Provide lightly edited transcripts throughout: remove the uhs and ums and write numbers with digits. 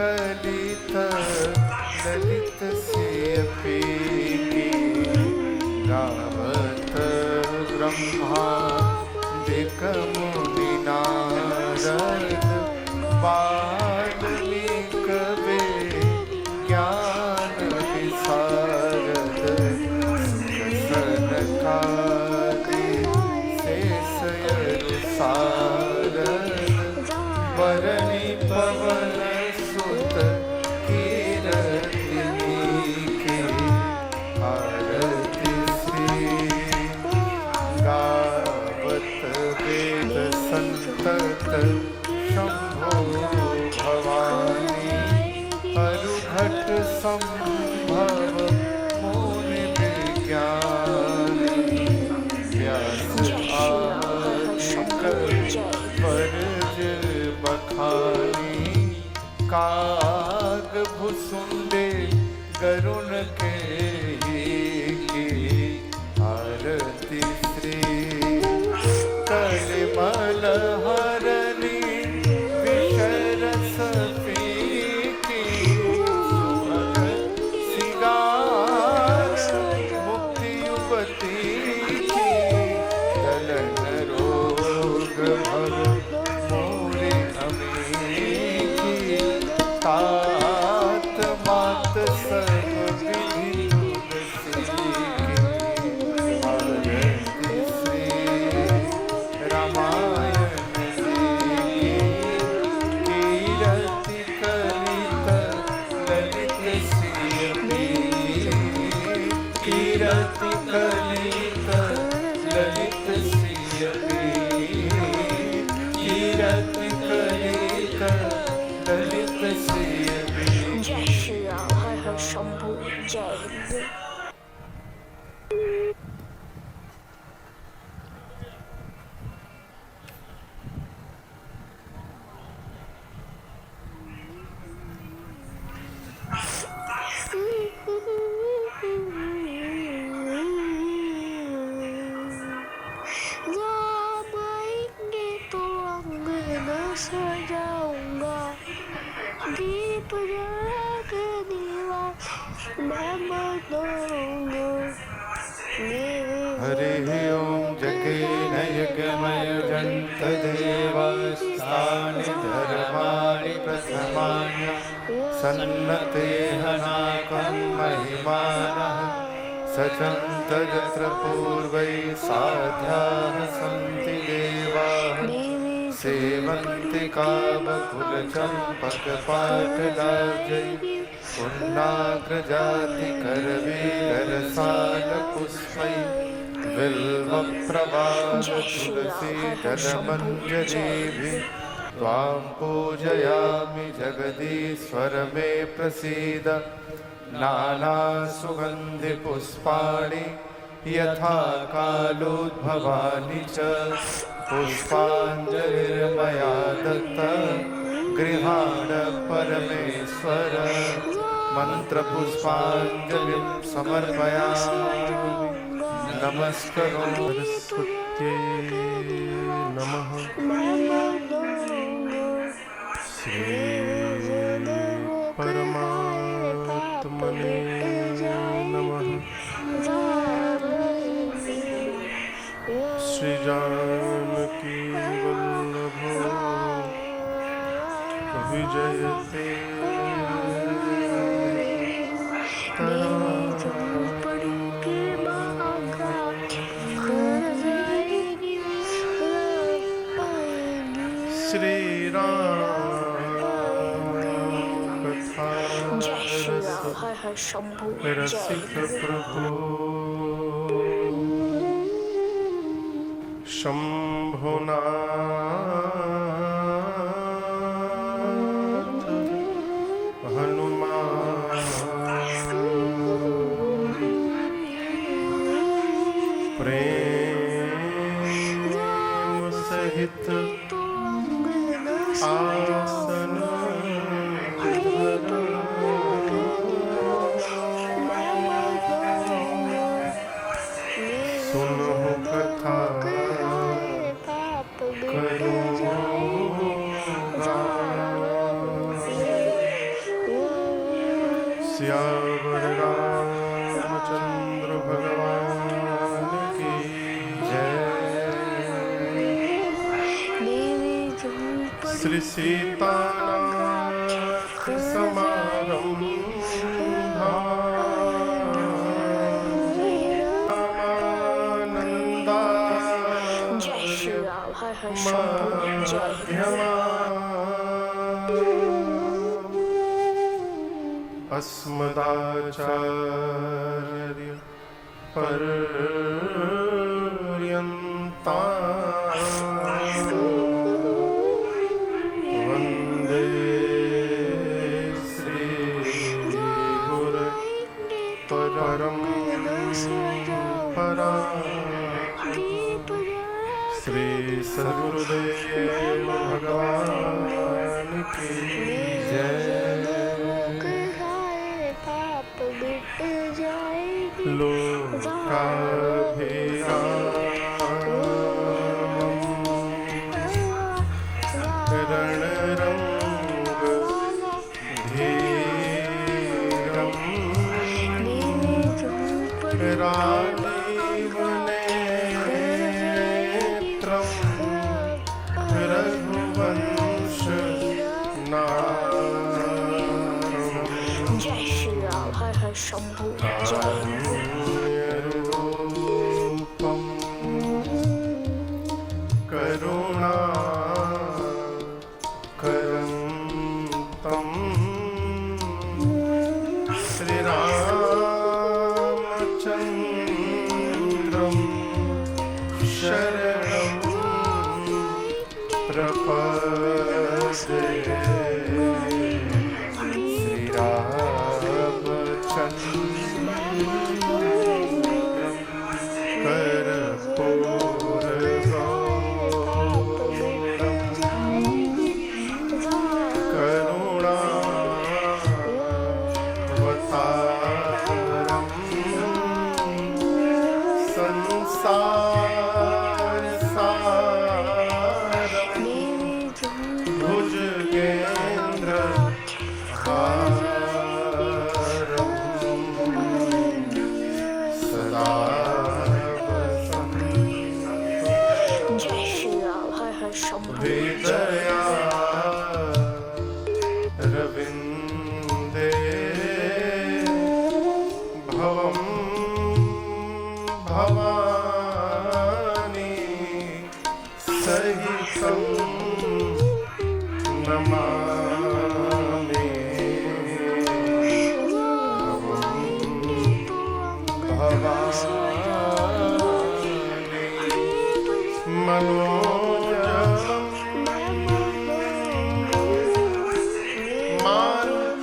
कलित ललित सेयपी गावत ब्रह्मा दिक मुनि नारद वाल्मीक वेद ज्ञान विशारद सनकादि शेष यदु सारद वरनि पवन सुत कीरति नीके आरति श्री गावत वेद संतत शंभो भवानी अरुघट संभव मुनि विज्ञानी व्यास आदिक परज बखानी काग भुसुंडे गरुण के आरती श्री कलिमल हरणी विषरस पीकी सुमन सिगार मुक्ति युवती की दलन रोग भव मोरे अमीकी तात मात सब विधि तुलसी की आरती श्री रामायण कीरति कलित ललित सेयपी कीरति कलित ललित सेयपी कीरति कलित ललित सेयपी। जय श्री राम, हर हर शंभू, जय हिंद। जब आएंगे तो अंगन सजाऊंगा, दीप जला के दीवार मैं बनाऊंगा। हरि ओम जगेन यज्ञमय जंत देवास्तानि धर्माणि प्रथमान्य सन्नते हनाकं महिमानः सचन्त यत्र पूर्वै साध्याः सन्ति देवाः सेवन्ति कामकुलचम्पकपाटलाजै पुण्णाग्रजातिकरवीररसालपुष्पै बिल्वप्रवालतुलसीदलमञ्जरीभिः त्वां पूजयामि जगदीश्वर मे प्रसीद। नानासुगन्धिपुष्पाणि यथा कालोद्भवानि च पुष्पाञ्जलिर्मया दत्ता गृहाण परमेश्वर मन्त्रपुष्पाञ्जलिं समर्पयामि। नमस्करोमि सरस्वत्यै नमः। श्री परमात्मने नमः। श्री जानकी वल्लभो विजयते श्री राम कथा शंभू रसिक प्रभु शंभुनाथ हनुमान प्रेम सहित आसन सुनो कथा करो श्री सीतानाथ समारंभा रामानंदा जय श्री राम हर हर शंभू जय मध्यमा अस्मदाचार्य पर्यन्ता वन्दे श्री गुरु परम परा श्री सद्गुरुदेव भगवान की जय। जय श्री राम हर हर शंभू जय करुणा करंतम श्री रामचंद्रम शरणं प्रपद्ये। श्री रामचंद्रम विदया रविंदे भवं भवानी सहितं नमामि। भवं भवानी मनोजवं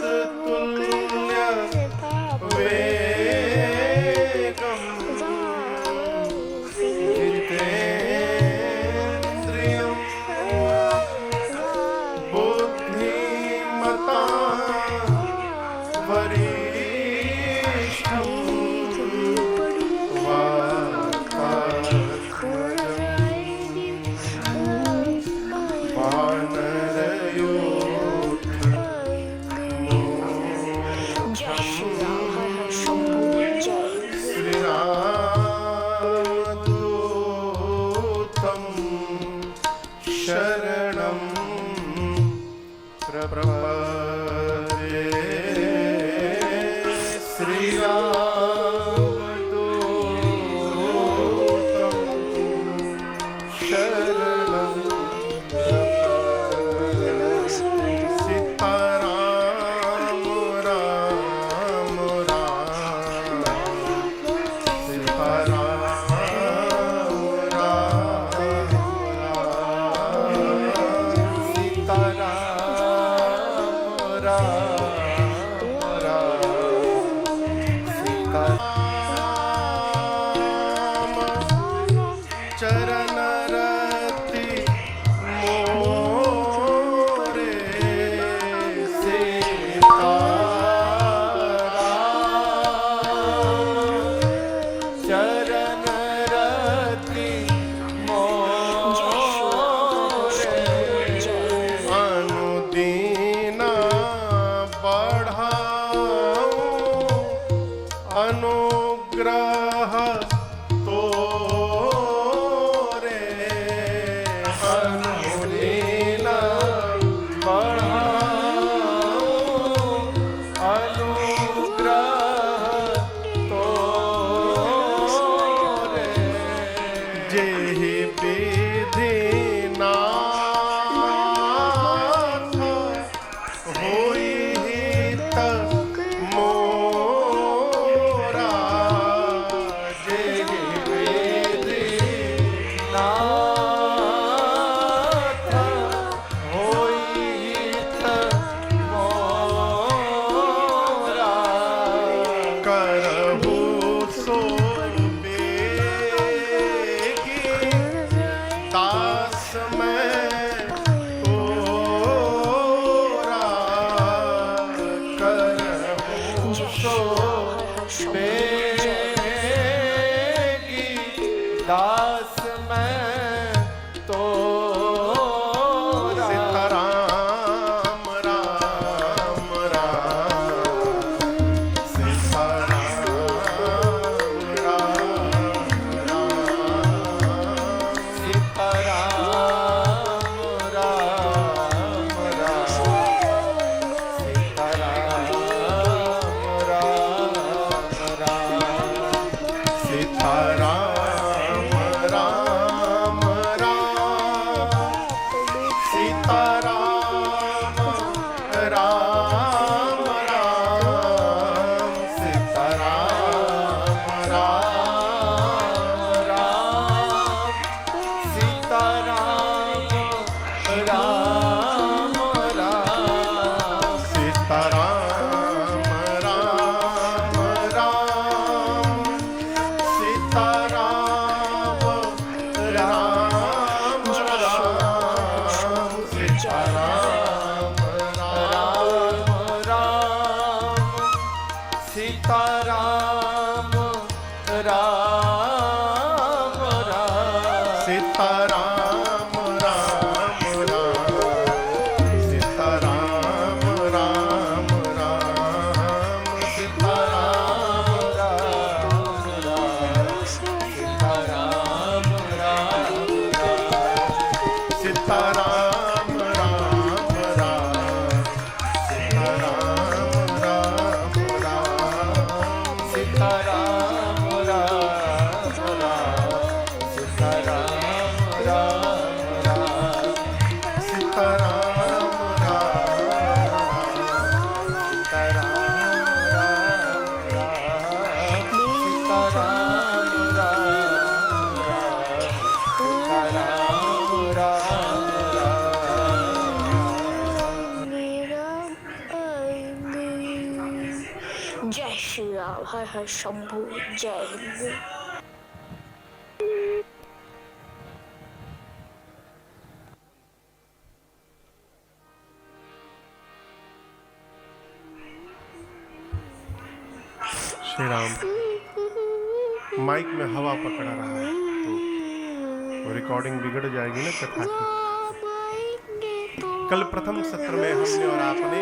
शरणं प्रपद्ये। श्री रामदूतं शरणं प्रपद्ये। सीताराम राम राम सीताराम चरण रति मोरे सीताराम चरण रति मोरे अनुदीना बढ़ाऊं अनुग्रह तोरे दास मैं तो सीताराम राम राम सीताराम राम राम सीताराम राम राम सीताराम राम सीताराम राम राम सीताराम राम राम सीताराम राम राम सीताराम राम राम सीताराम राम राम सीताराम राम राम सीताराम राम राम सीताराम राम राम सीताराम राम राम सीताराम राम राम सीताराम राम राम सीताराम राम राम सीताराम राम राम सीताराम राम राम सीताराम राम राम सीताराम जय श्री राम हर हर शंभू जय हिंद। श्री राम माइक में हवा पकड़ा रहा है तो रिकॉर्डिंग बिगड़ जाएगी ना कथा की। कल प्रथम सत्र में हमने और आपने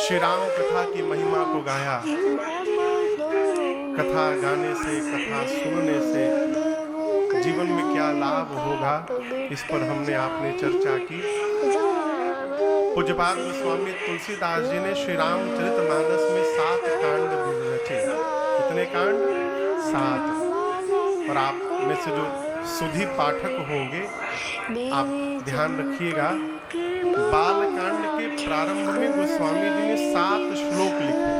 श्री राम कथा की महिमा को गाया। कथा गाने से, कथा सुनने से जीवन में क्या लाभ होगा, इस पर हमने आपने चर्चा की। पूज्यपाद गोस्वामी तुलसीदास जी ने श्री रामचरितमानस में 7 कांड रचे। कितने कांड? 7। और आप में से जो सुधी पाठक होंगे आप ध्यान रखिएगा, बाल कांड के प्रारंभ में गोस्वामी जी ने 7 श्लोक लिखे।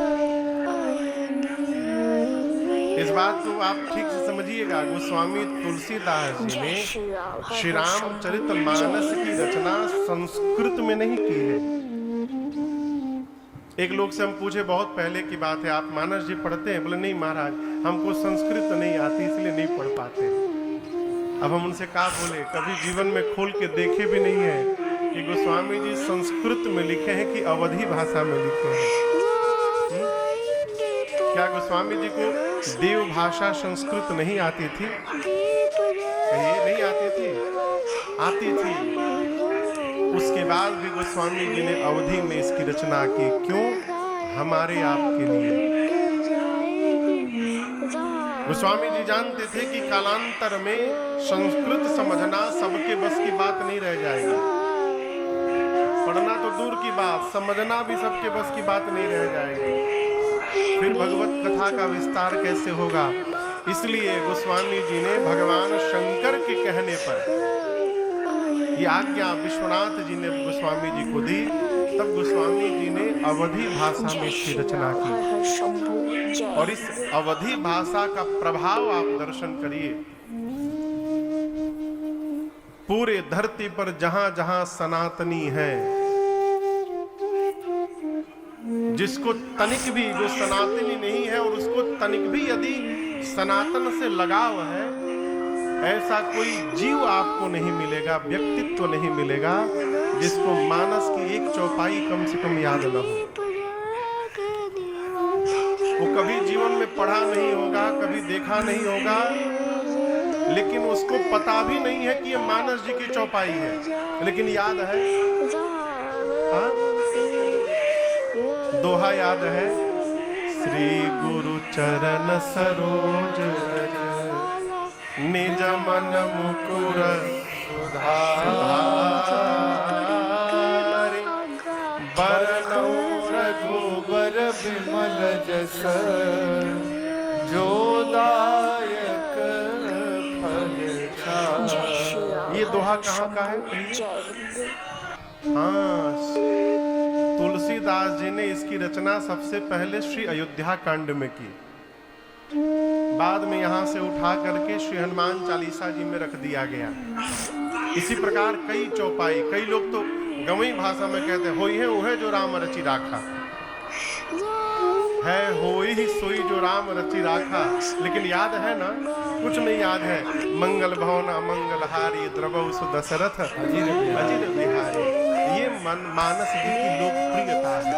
इस बात को आप ठीक से समझिएगा। गोस्वामी तुलसीदास जी ने श्री रामचरितमानस की रचना संस्कृत में नहीं की है। एक लोग से हम पूछे, बहुत पहले की बात है, आप मानस जी पढ़ते हैं? बोले नहीं महाराज, हमको संस्कृत नहीं आती इसलिए नहीं पढ़ पाते। अब हम उनसे क्या बोले, कभी जीवन में खोल के देखे भी नहीं है कि गोस्वामी जी संस्कृत में लिखे हैं कि अवधी भाषा में लिखे हैं। क्या गोस्वामी जी को देव भाषा संस्कृत नहीं आती थी? नहीं आती थी? आती थी। उसके बाद भी गोस्वामी जी ने अवधी में इसकी रचना की। क्यों? हमारे आपके लिए। गोस्वामी जी जानते थे कि कालांतर में संस्कृत समझना सबके बस की बात नहीं रह जाएगी। पढ़ना तो दूर की बात, समझना भी सबके बस की बात नहीं रह जाएगी। फिर भगवत कथा का विस्तार कैसे होगा? इसलिए गोस्वामी जी ने भगवान शंकर के कहने पर ये आज्ञा विश्वनाथ जी ने गोस्वामी जी को दी। तब गोस्वामी जी ने अवधी भाषा में इसकी रचना की। और इस अवधी भाषा का प्रभाव आप दर्शन करिए। पूरे धरती पर जहां जहां सनातनी है, जिसको तनिक भी, जो सनातनी नहीं है और उसको तनिक भी यदि सनातन से लगाव है, ऐसा कोई जीव आपको नहीं मिलेगा, व्यक्तित्व नहीं मिलेगा जिसको मानस की एक चौपाई कम से कम याद न हो। वो कभी जीवन जीवन में पढ़ा नहीं होगा, कभी देखा नहीं होगा, लेकिन उसको पता भी नहीं है कि ये मानस जी की चौपाई है, लेकिन याद है। हाँ? दोहा याद है, श्री गुरु चरण सरोज रज निज मन मुकुर सुधारि बरनउँ रघुबर बिमल जस जो दायक फल छाय। ये दोहा कहाँ का है? हाँ, तुलसीदास जी ने इसकी रचना सबसे पहले श्री अयोध्या कांड में की, बाद में यहाँ से उठा करके श्री हनुमान चालीसा जी में रख दिया गया। इसी प्रकार कई चौपाई, कई लोग तो गवई भाषा में कहते हैं, होई है उहे जो राम रचि राखा, है होई ही सोई जो राम रचि राखा। लेकिन याद है ना? कुछ नहीं याद है। मंगल भवन अमंगल हारी द्रवहु सुदशरथ अजिर बिहारी। ये मानस जी की लोकप्रियता है।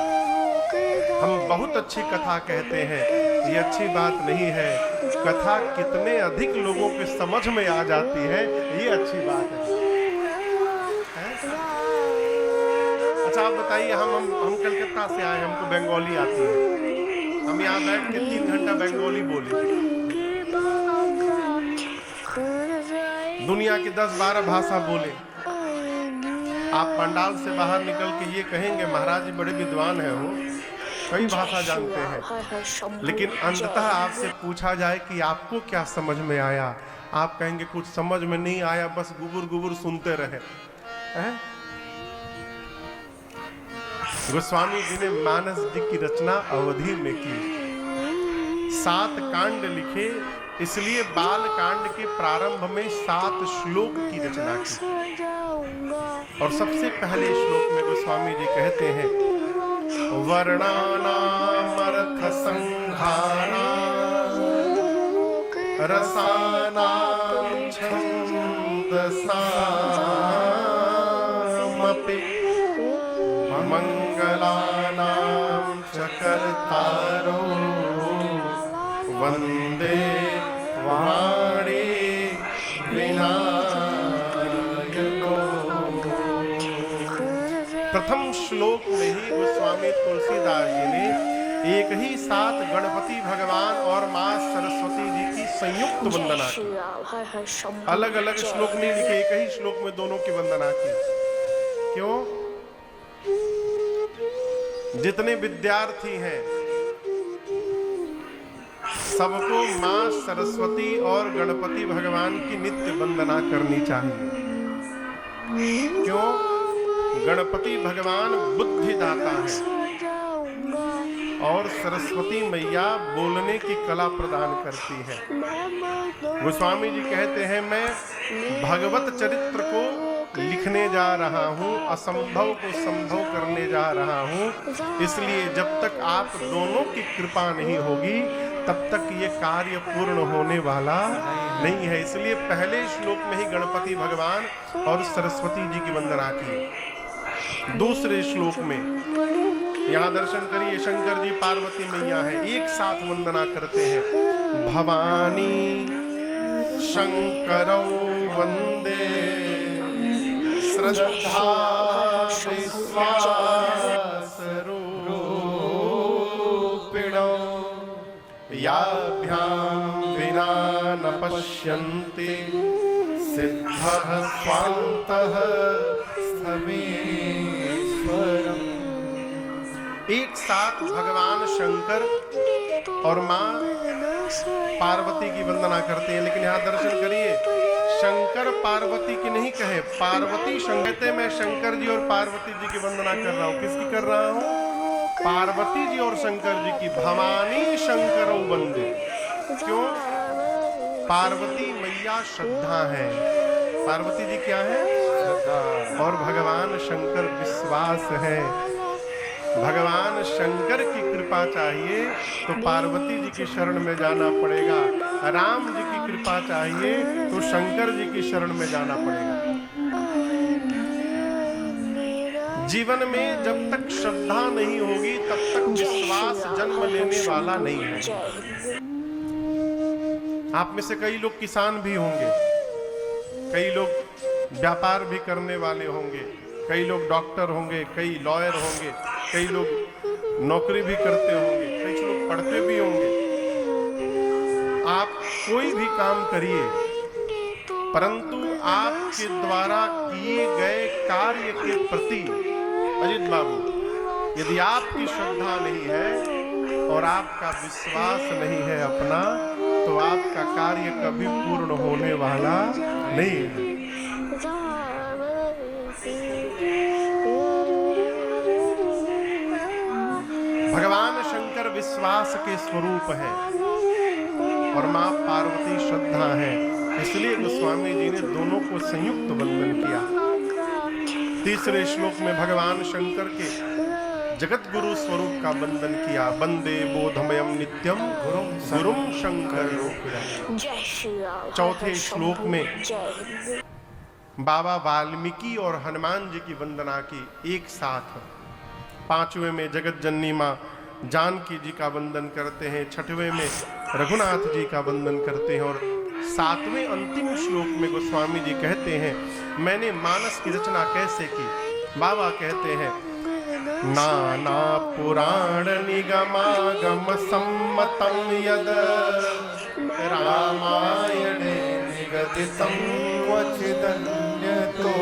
हम बहुत अच्छी कथा कहते हैं, ये अच्छी बात नहीं है। कथा कितने अधिक लोगों के समझ में आ जाती है, ये अच्छी बात है। अच्छा आप बताइए, हम कलकत्ता से आए, हमको बंगाली आती है, हम यहाँ बैठ के 3 घंटा बंगाली बोले। दुनिया की 10-12 भाषा बोले। आप पंडाल से बाहर निकल के ये कहेंगे महाराज जी बड़े विद्वान हैं, वो कई भाषा जानते हैं, लेकिन अंततः आपसे पूछा जाए कि आपको क्या समझ में आया, आप कहेंगे कुछ समझ में नहीं आया, बस गुबुर गुबुर सुनते रहे। गोस्वामी जी ने मानस जी की रचना अवधि में की, 7 कांड लिखे, इसलिए बाल कांड के प्रारंभ में 7 श्लोक की रचना की। और सबसे पहले श्लोक में गोस्वामी जी कहते हैं, वर्णानामर्थ संघानां रसानां छन्दसामपि मंगलानां च कर्तारो वंदे वाणी विनायको। प्रथम श्लोक में ही गोस्वामी तुलसीदास जी ने एक ही साथ गणपति भगवान और माँ सरस्वती जी की संयुक्त वंदना की। अलग अलग श्लोक नहीं लिखे, एक ही श्लोक में दोनों की वंदना की। क्यों? जितने विद्यार्थी हैं सबको माँ सरस्वती और गणपति भगवान की नित्य वंदना करनी चाहिए। क्यों? गणपति भगवान बुद्धिदाता है और सरस्वती मैया बोलने की कला प्रदान करती है। गोस्वामी जी कहते हैं, मैं भगवत चरित्र को लिखने जा रहा हूँ, असंभव को संभव करने जा रहा हूँ, इसलिए जब तक आप दोनों की कृपा नहीं होगी तब तक ये कार्य पूर्ण होने वाला नहीं है। इसलिए पहले श्लोक में ही गणपति भगवान और सरस्वती जी की वंदना की। दूसरे श्लोक में यहाँ दर्शन करिए, शंकर जी पार्वती मैया है, एक साथ वंदना करते हैं। भवानी शंकरौ वंदे श्रद्धा विश्वास रूपिणौ याभ्यां विना न पश्यन्ति सिद्धः स्वान्तः स्थवीश्वरम्। एक साथ भगवान शंकर और माँ पार्वती की वंदना करते हैं, लेकिन यहाँ दर्शन करिए, शंकर पार्वती की नहीं कहे, पार्वती शंकर। मैं शंकर जी और पार्वती जी की वंदना कर रहा हूँ। किसकी कर रहा हूँ? पार्वती जी और शंकर जी की। भवानी शंकरौ वंदे। क्यों? पार्वती मैया श्रद्धा है। पार्वती जी क्या है? श्रद्धा। और भगवान शंकर विश्वास है। भगवान शंकर की कृपा चाहिए तो पार्वती जी की शरण में जाना पड़ेगा। राम जी की कृपा चाहिए तो शंकर जी की शरण में जाना पड़ेगा। जीवन में जब तक श्रद्धा नहीं होगी तब तक विश्वास जन्म लेने वाला नहीं है। आप में से कई लोग किसान भी होंगे, कई लोग व्यापार भी करने वाले होंगे, कई लोग डॉक्टर होंगे, कई लॉयर होंगे, कई लोग नौकरी भी करते होंगे, कई लोग पढ़ते भी होंगे। आप कोई भी काम करिए, परंतु आपके द्वारा किए गए कार्य के प्रति अजित बाबू, यदि आपकी श्रद्धा नहीं है और आपका विश्वास नहीं है अपना, तो आपका कार्य कभी पूर्ण होने वाला नहीं है। भगवान शंकर विश्वास के स्वरूप है और मां पार्वती श्रद्धा है, इसलिए गोस्वामी जी ने दोनों को संयुक्त वंदन किया। तीसरे श्लोक में भगवान शंकर के जगत गुरु स्वरूप का वंदन किया। वंदे बोधमयम नित्यम गुरुम शंकर। चौथे श्लोक में बाबा वाल्मीकि और हनुमान जी की वंदना की एक साथ। पांचवें में जगत जननी मां जानकी जी का वंदन करते हैं, छठवें में रघुनाथ जी का वंदन करते हैं और सातवें अंतिम श्लोक में गोस्वामी जी कहते हैं मैंने मानस की रचना कैसे की। बाबा कहते हैं नाना पुराण निगमागम सम्मतम यद रामायणे निगदितं क्वचिदन्यतो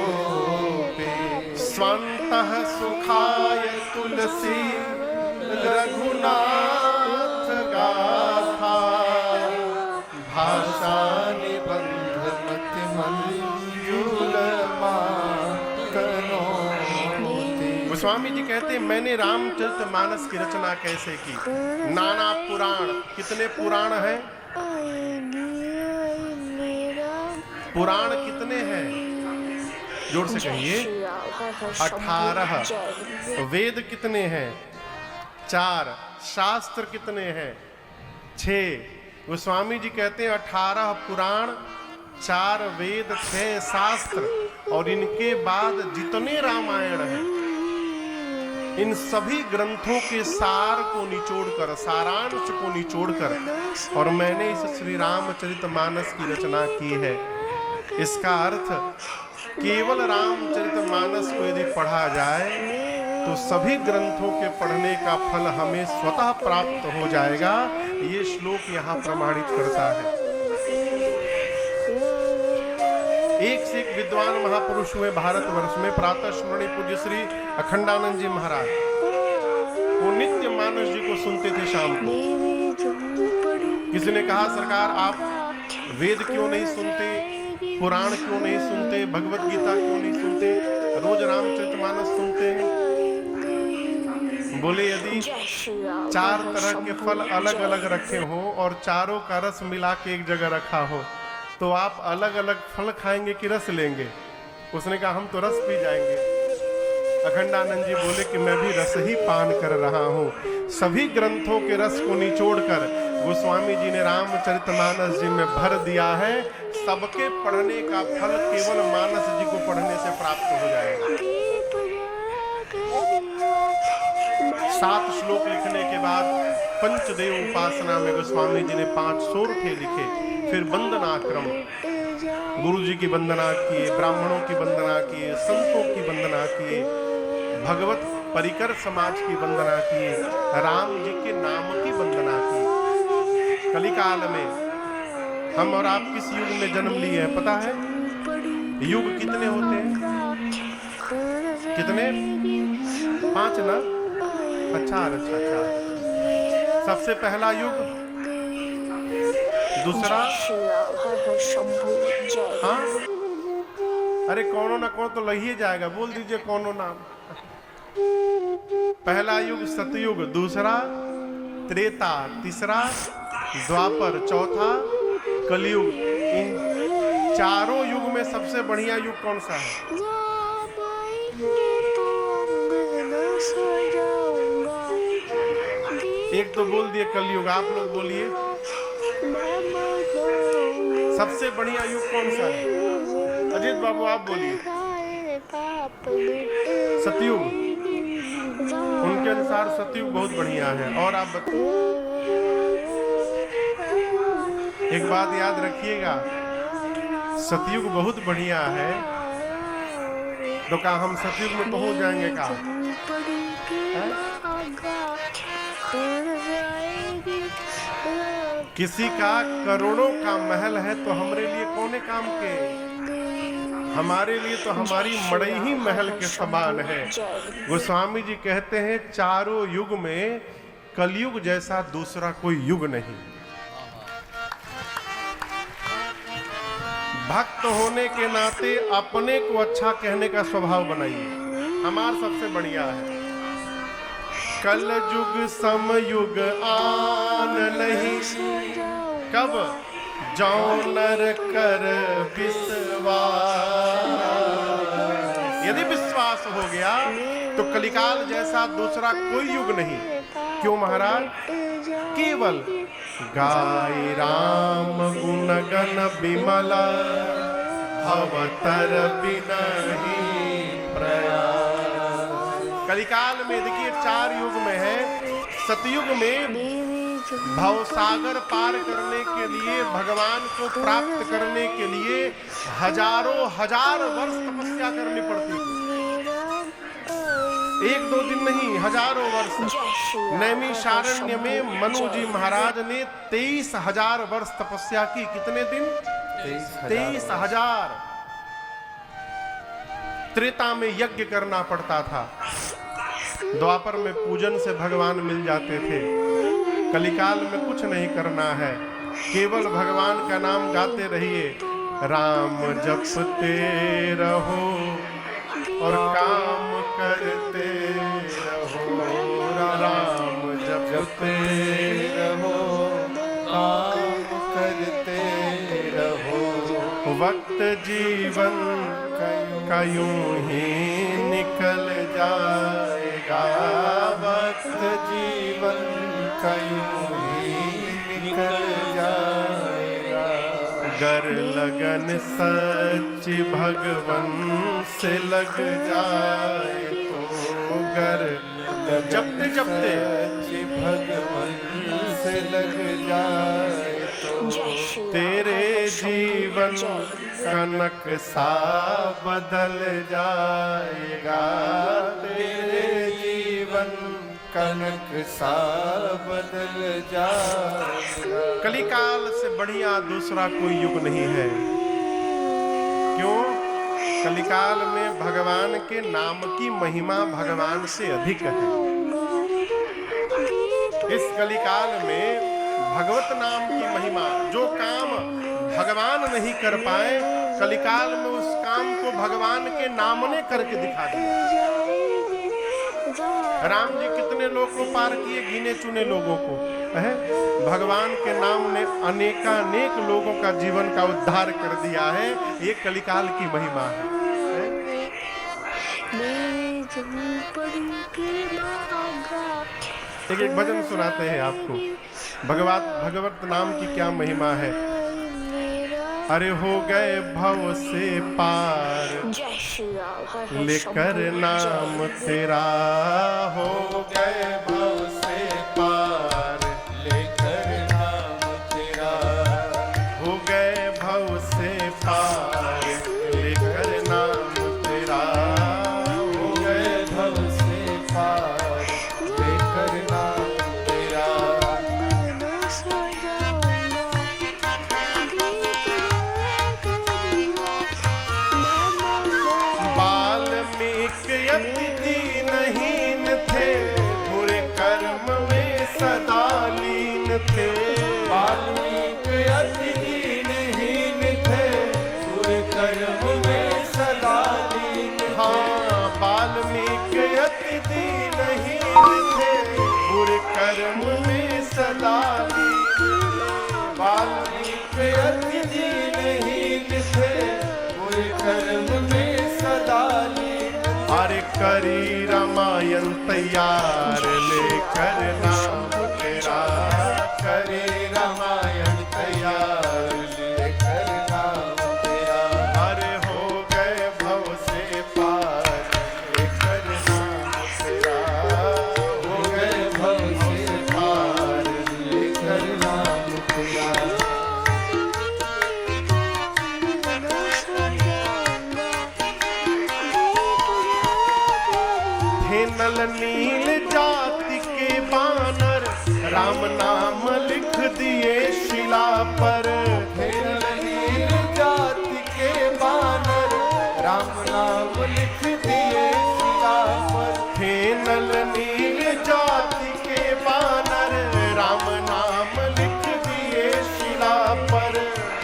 स्वन्तः सुखाय तुलसी रघुनाथ गाथा भाषा निबंध मति मंजूल गोस्वामी जी कहते हैं मैंने रामचरितमानस की रचना कैसे की। नाना पुराण, कितने पुराण हैं? पुराण कितने हैं? जोर से कहिए। 18। वेद कितने हैं? 4। शास्त्र कितने हैं? 6। गोस्वामी जी कहते हैं 18 पुराण, 4 वेद, 6 शास्त्र और इनके बाद जितने रामायण हैं, इन सभी ग्रंथों के सार को निचोड़कर, सारांश को निचोड़कर और मैंने इस श्री रामचरितमानस की रचना की है। इसका अर्थ केवल रामचरितमानस को यदि पढ़ा जाए तो सभी ग्रंथों के पढ़ने का फल हमें स्वतः प्राप्त हो जाएगा। ये श्लोक यहाँ प्रमाणित करता है। एक से एक विद्वान महापुरुष हुए भारतवर्ष में। प्रातः स्मरणीय पूज्य श्री अखंडानंद जी महाराज वो नित्य मानस जी को सुनते थे शाम को। किसी ने कहा सरकार आप वेद क्यों नहीं सुनते, पुराण क्यों नहीं सुनते, भगवत गीता क्यों नहीं सुनते, रोज रामचरितमानस सुनते हैं? बोले यदि 4 तरह के फल अलग अलग रखे हो और चारों का रस मिला के एक जगह रखा हो तो आप अलग अलग फल खाएंगे कि रस लेंगे? उसने कहा हम तो रस पी जाएंगे। अखंडानंद जी बोले कि मैं भी रस ही पान कर रहा हूँ। सभी ग्रंथों के रस को निचोड़कर गोस्वामी जी ने रामचरितमानस जी में भर दिया है। सबके पढ़ने का फल केवल मानस जी को पढ़ने से प्राप्त हो जाएगा। 7 श्लोक लिखने के बाद पंचदेव उपासना में गोस्वामी जी ने 5 सोरठे लिखे। फिर वंदनाक्रम, गुरु जी की वंदना किए, ब्राह्मणों की वंदना किए, संतों की वंदना किए, भगवत परिकर समाज की वंदना किए, राम जी के नाम की वंदना की। कलिकाल में हम और आप किस युग में जन्म लिए हैं पता है? युग कितने होते हैं? कितने? 5 ना? अच्छा। सबसे पहला युग, दूसरा हाँ, अरे कौनो ना कौन तो लग ही जाएगा, बोल दीजिए कौनो नाम। पहला युग सतयुग, दूसरा त्रेता, तीसरा द्वापर, चौथा कलयुग। इन चारों युग में सबसे बढ़िया युग कौन सा है? एक तो बोल दिए कलयुग, आप लोग बोलिए सबसे बढ़िया युग कौन सा है? अजीत बाबू आप बोलिए। सतयुग, उनके अनुसार सतयुग बहुत बढ़िया है। और आप एक बात याद रखिएगा, सतयुग बहुत बढ़िया है, तो क्या हम सतयुग में पहुंच जाएंगे का? किसी का करोड़ों का महल है तो हमारे लिए कौने काम के? हमारे लिए तो हमारी मड़ई ही महल के समान है। गोस्वामी जी कहते हैं चारों युग में कलयुग जैसा दूसरा कोई युग नहीं। भक्त होने के नाते अपने को अच्छा कहने का स्वभाव बनाइए, हमारा सबसे बढ़िया है। कल युग समयुग आन नहीं, कब जाओ नर कर विश्वास। यदि विश्वास हो गया तो कलिकाल जैसा दूसरा कोई युग नहीं। क्यों महाराज? केवल गाय राम गुण गण विमला, अवतर बिनहि प्रयास। कलिकाल में देखिए चार युग में है। सतयुग में भवसागर पार करने के लिए, भगवान को प्राप्त करने के लिए हजारों हजार वर्ष तपस्या करनी पड़ती है। एक दो दिन नहीं, हजारों वर्ष। नैमिषारण्य में मनु जी महाराज ने 23,000 वर्ष तपस्या की। कितने दिन? 23,000। त्रेता में यज्ञ करना पड़ता था, द्वापर में पूजन से भगवान मिल जाते थे। कलिकाल में कुछ नहीं करना है, केवल भगवान का नाम गाते रहिए। राम जपते रहो और काम करते रहो, राम जपते रहो, काम करते रहो। वक्त जीवन का यूं ही निकल जाएगा, वक्त जीवन का यूं ही निकल जाएगा। गर लगन सच भगवन से लग जाए तो, गर जपते जपते भगवन से लग जाए तो, तेरे जीवन कनक सा बदल जाएगा, तेरे जीवन कनक सा बदल जाएगा। कलिकाल से बढ़िया दूसरा कोई युग नहीं है। क्यों? कलिकाल में भगवान के नाम की महिमा भगवान से अधिक है। इस कलिकाल में भगवत नाम की महिमा, जो काम भगवान नहीं कर पाए, कलिकाल में उस काम को भगवान के नाम ने करके दिखा दिया। राम जी कितने लोग को पार किए? गिने चुने लोगों को है। भगवान के नाम ने अनेकानेक लोगों का जीवन का उद्धार कर दिया है। ये कलिकाल की महिमा है। एक भजन सुनाते हैं आपको। भगवत नाम की क्या महिमा है। अरे हो गए भव से पार, लेकर नाम तेरा, हो गए भव से पार, लेकर नाम तेरा, हो गए भव से पार, लेकर नाम तेरा, हो गए भव से पार, लेकर नाम तेरा। अति दीनहीन थे, बुरे कर्म में सदा लीन थे। वाल्मीकि अति दीनहीन थे, बुरे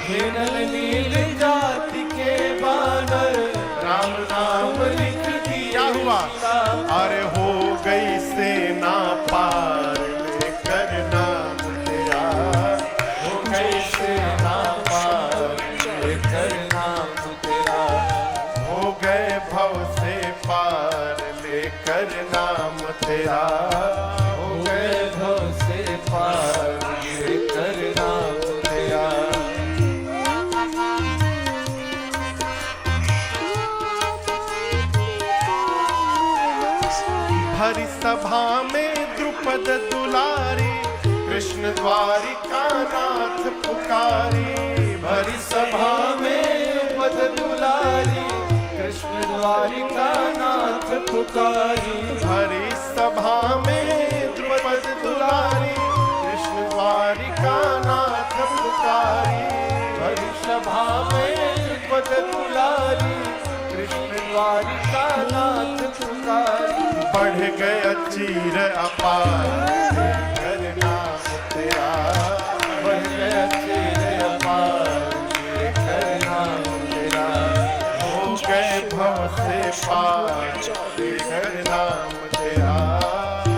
घेनल नील जाति के बानर, राम नाम लिख दिया हुआ। अरे हो गई सेना पार लेकर नाम तेरा, हो गई सेना पार लेकर नाम तेरा, हो गए भव से पार लेकर नाम तेरा, हो गए भव से पार लेकर नाम तेरा। भरी सभा में द्रुपद दुलारी, कृष्ण द्वारिका नाथ पुकारी। भरी सभा में पद दुलारी, कृष्ण द्वारिका नाथ पुकारी। भरी सभा में द्रुपद दुलारी, कृष्ण द्वारिका नाथ पुकारी। भरी सभा में पद दुलारी, कृष्ण द्वारिका नाथ पुकारी। बढ़ गया चीर अपार लेकर नाम तेरा, बढ़ गया चीर अपार लेकर नाम तेरा, हो गए भव से पार लेकर नाम तेरा,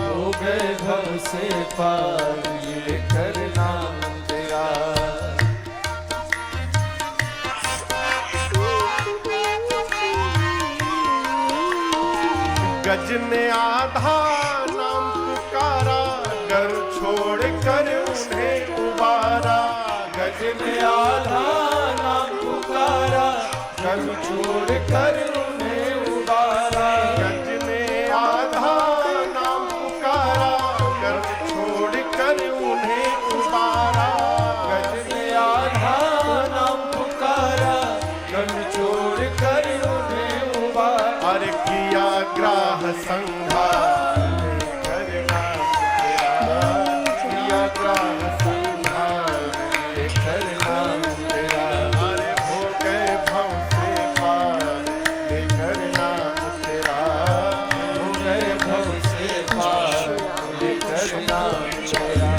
हो गए भव से पार लेकर नाम तेरा। गज ने आधा नाम पुकारा, घर छोड़ कर उन्हें उबारा। गज ने आधा नाम पुकारा, घर छोड़ कर उन्हें उबारा। गज ने आधा नाम पुकारा, घर छोड़ कर उन्हें उबारा। गज ने आधा नाम पुकारा, घर छोड़ कर उन्हें उबारा। अरे किया ग्राह संहार लेकर नाम तेरा, किया ग्राह संहार लेकर नाम तेरा। अरे हो गए भव से पार लेकर नाम तेरा, हो गए भव से पार लेकर नाम तेरा।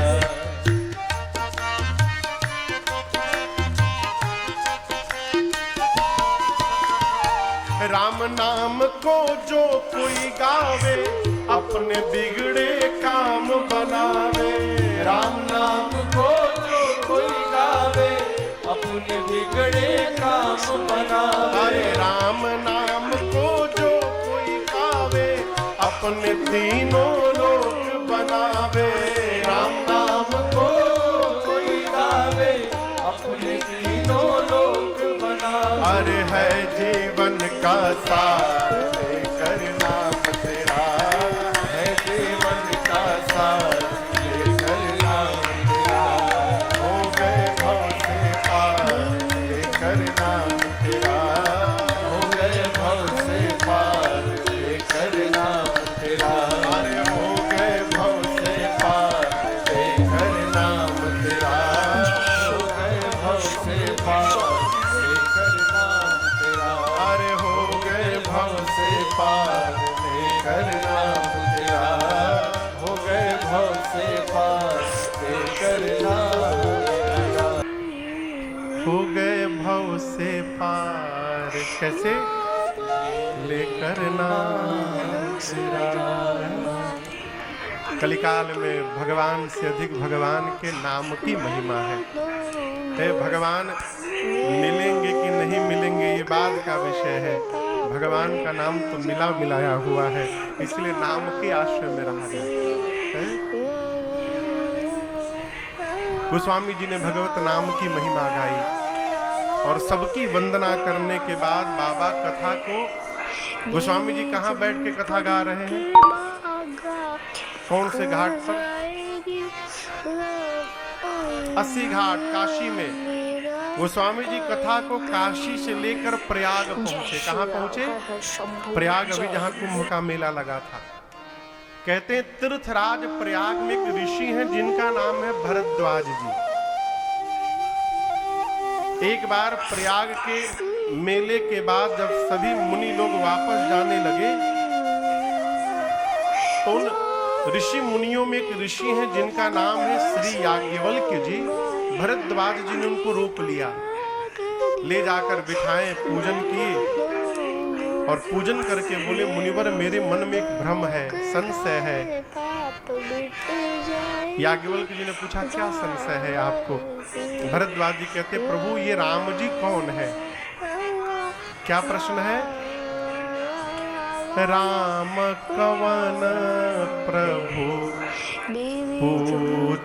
राम नाम को जो कोई गावे, अपने बिगड़े काम बनावे। राम नाम को जो कोई गावे, अपने बिगड़े काम बनावे। अरे राम नाम को जो कोई गावे, अपने तीनों लोक बनावे। राम नाम को कोई गावे, अपने तीनों लोक बनावे। अरे है जीवन का सार लेकर नाम तेरा, है जीवन का सार लेकर नाम तेरा। हो गए भव से पार लेकर नाम तेरा, हो गए भव से पार लेकर नाम तेरा। अरे हो गए भव से पार लेकर नाम तेरा, हो गए भव से पार लेकर नाम तेरा। अरे हो गए भव से पार लेकर नाम तेरा, हो गए भव से पार लेकर नाम तेरा। हो गए भव से पार कैसे लेकर नाम तेरा। कलिकाल में भगवान से अधिक भगवान के नाम की महिमा है। हे भगवान मिलेंगे कि नहीं मिलेंगे ये बात का विषय है, भगवान का नाम तो मिला मिलाया हुआ है, इसलिए नाम के आश्रय में रहा जाए। गोस्वामी जी ने भगवत नाम की महिमा गाई और सबकी वंदना करने के बाद बाबा कथा को, गोस्वामी जी कहाँ बैठ के कथा गा रहे हैं? कौन से घाट पर? 80 घाट काशी में। गोस्वामी जी कथा को काशी से लेकर प्रयाग पहुंचे। कहाँ पहुंचे? प्रयाग, अभी जहाँ कुंभ का मेला लगा था। कहते हैं तीर्थराज प्रयाग में एक ऋषि हैं जिनका नाम है भरद्वाज जी। एक बार प्रयाग के मेले के बाद जब सभी मुनि लोग वापस जाने लगे तो उन ऋषि मुनियों में एक ऋषि हैं जिनका नाम है श्री याज्ञवल्क्य जी। भरद्वाज जी ने उनको रोक लिया ले जाकर बिठाए, पूजन किए और पूजन करके बोले मुनिवर मेरे मन में एक भ्रम है, संशय है। याज्ञवल्क्य जी ने पूछा क्या संशय है आपको? भरद्वाज जी कहते प्रभु ये राम जी कौन है? क्या प्रश्न है? राम कवन प्रभु पूछऊं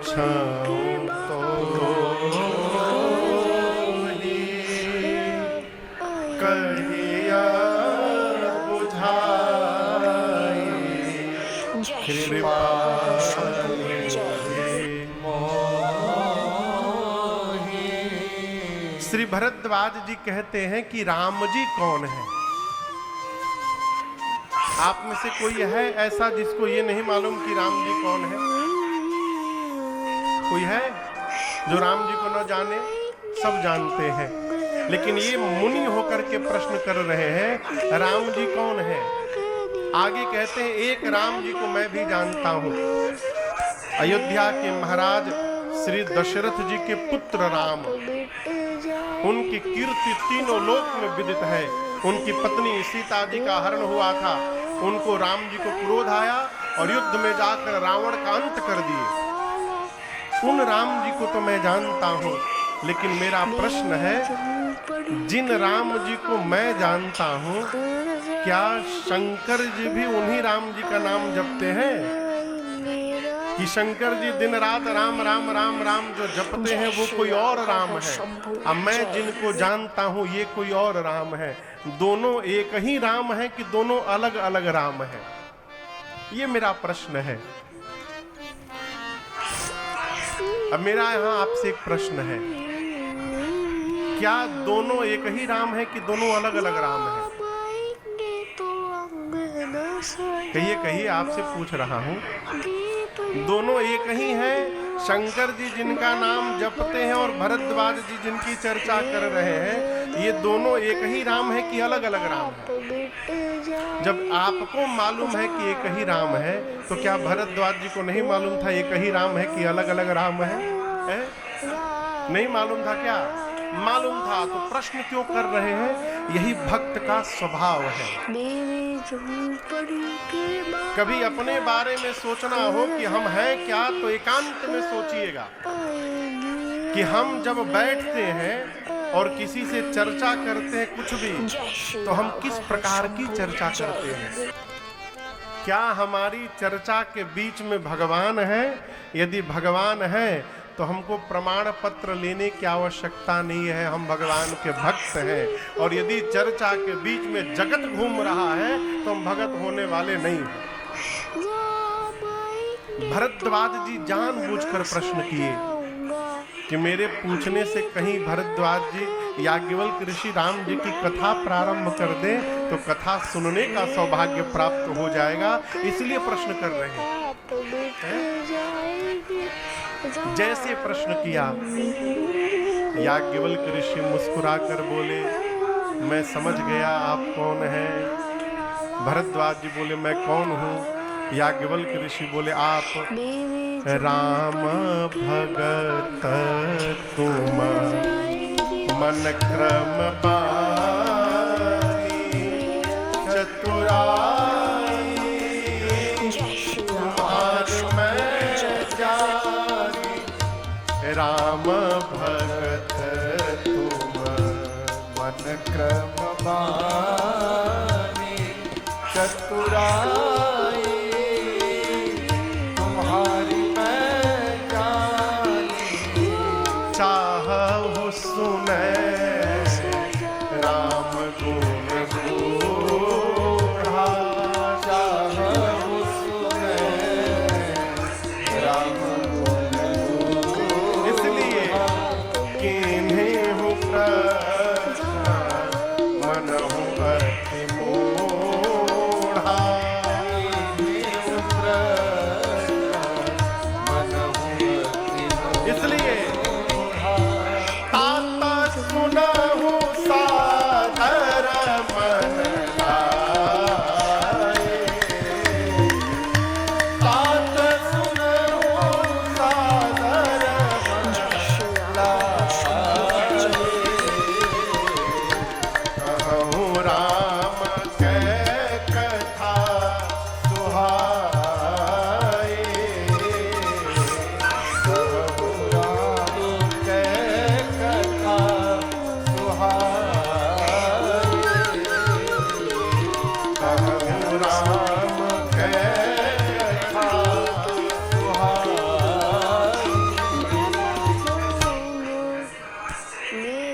तो कहिया बुझाई कृपा। श्री भरद्वाज जी कहते हैं कि राम जी कौन है? आप में से कोई है ऐसा जिसको ये नहीं मालूम कि राम जी कौन है? कोई है जो राम जी को न जाने? सब जानते हैं, लेकिन ये मुनि होकर के प्रश्न कर रहे हैं राम जी कौन है? आगे कहते हैं एक राम जी को मैं भी जानता हूं, अयोध्या के महाराज श्री दशरथ जी के पुत्र राम। उनकी कीर्ति तीनों लोक में विदित है। उनकी पत्नी सीता जी का हरण हुआ था, उनको राम जी को क्रोध आया और युद्ध में जाकर रावण का अंत कर दिए। उन राम जी को तो मैं जानता हूं, लेकिन मेरा प्रश्न है जिन राम जी को मैं जानता हूं क्या शंकर जी भी उन्हीं राम जी का नाम जपते हैं? कि शंकर जी दिन रात राम राम राम राम जो जपते हैं वो कोई और राम है, अब मैं जिनको जानता हूं ये कोई और राम है। दोनों एक ही राम है कि दोनों अलग अलग राम है? ये मेरा प्रश्न है। अब मेरा यहाँ आपसे एक प्रश्न है, क्या दोनों एक ही राम है कि दोनों अलग अलग राम है? कहिए कहिए, आपसे पूछ रहा हूं। दोनों एक ही हैं? शंकर जी जिनका नाम जपते हैं और भरद्वाज जी जिनकी चर्चा कर रहे हैं, ये दोनों एक ही राम है कि अलग अलग राम है? जब आपको मालूम है कि एक ही राम है, तो क्या भरद्वाज जी को नहीं मालूम था एक ही राम है कि अलग अलग राम है? नहीं मालूम था क्या? मालूम था, तो प्रश्न क्यों कर रहे हैं? यही भक्त का स्वभाव है। कभी अपने बारे में सोचना हो कि हम हैं क्या, तो एकांत में सोचिएगा कि हम जब बैठते हैं और किसी से चर्चा करते हैं कुछ भी, तो हम किस प्रकार की चर्चा करते हैं? क्या हमारी चर्चा के बीच में भगवान है? यदि भगवान है तो हमको प्रमाण पत्र लेने की आवश्यकता नहीं है, हम भगवान के भक्त हैं। और यदि चर्चा के बीच में जगत घूम रहा है तो हम भगत होने वाले नहीं हैं। भरद्वाज जी जानबूझकर प्रश्न किए कि मेरे पूछने से कहीं भरद्वाज जी याज्ञवल्क्य ऋषि राम जी की कथा प्रारंभ कर दें तो कथा सुनने का सौभाग्य प्राप्त हो जाएगा, इसलिए प्रश्न कर रहे हैं। जैसे प्रश्न किया, याज्ञवल्क्य ऋषि मुस्कुराकर बोले मैं समझ गया आप कौन हैं। भरद्वाज जी बोले मैं कौन हूँ? याज्ञवल्क्य ऋषि बोले आप राम भगत तुम मन क्रम पानी चतुराई राम भगत तुम मन क्रम बानी चतुराई तुम्हारी मैं जानी। चाहु सुने राम गुण बूढ़ा, चाहु सुने राम मन अति मूढ़ा।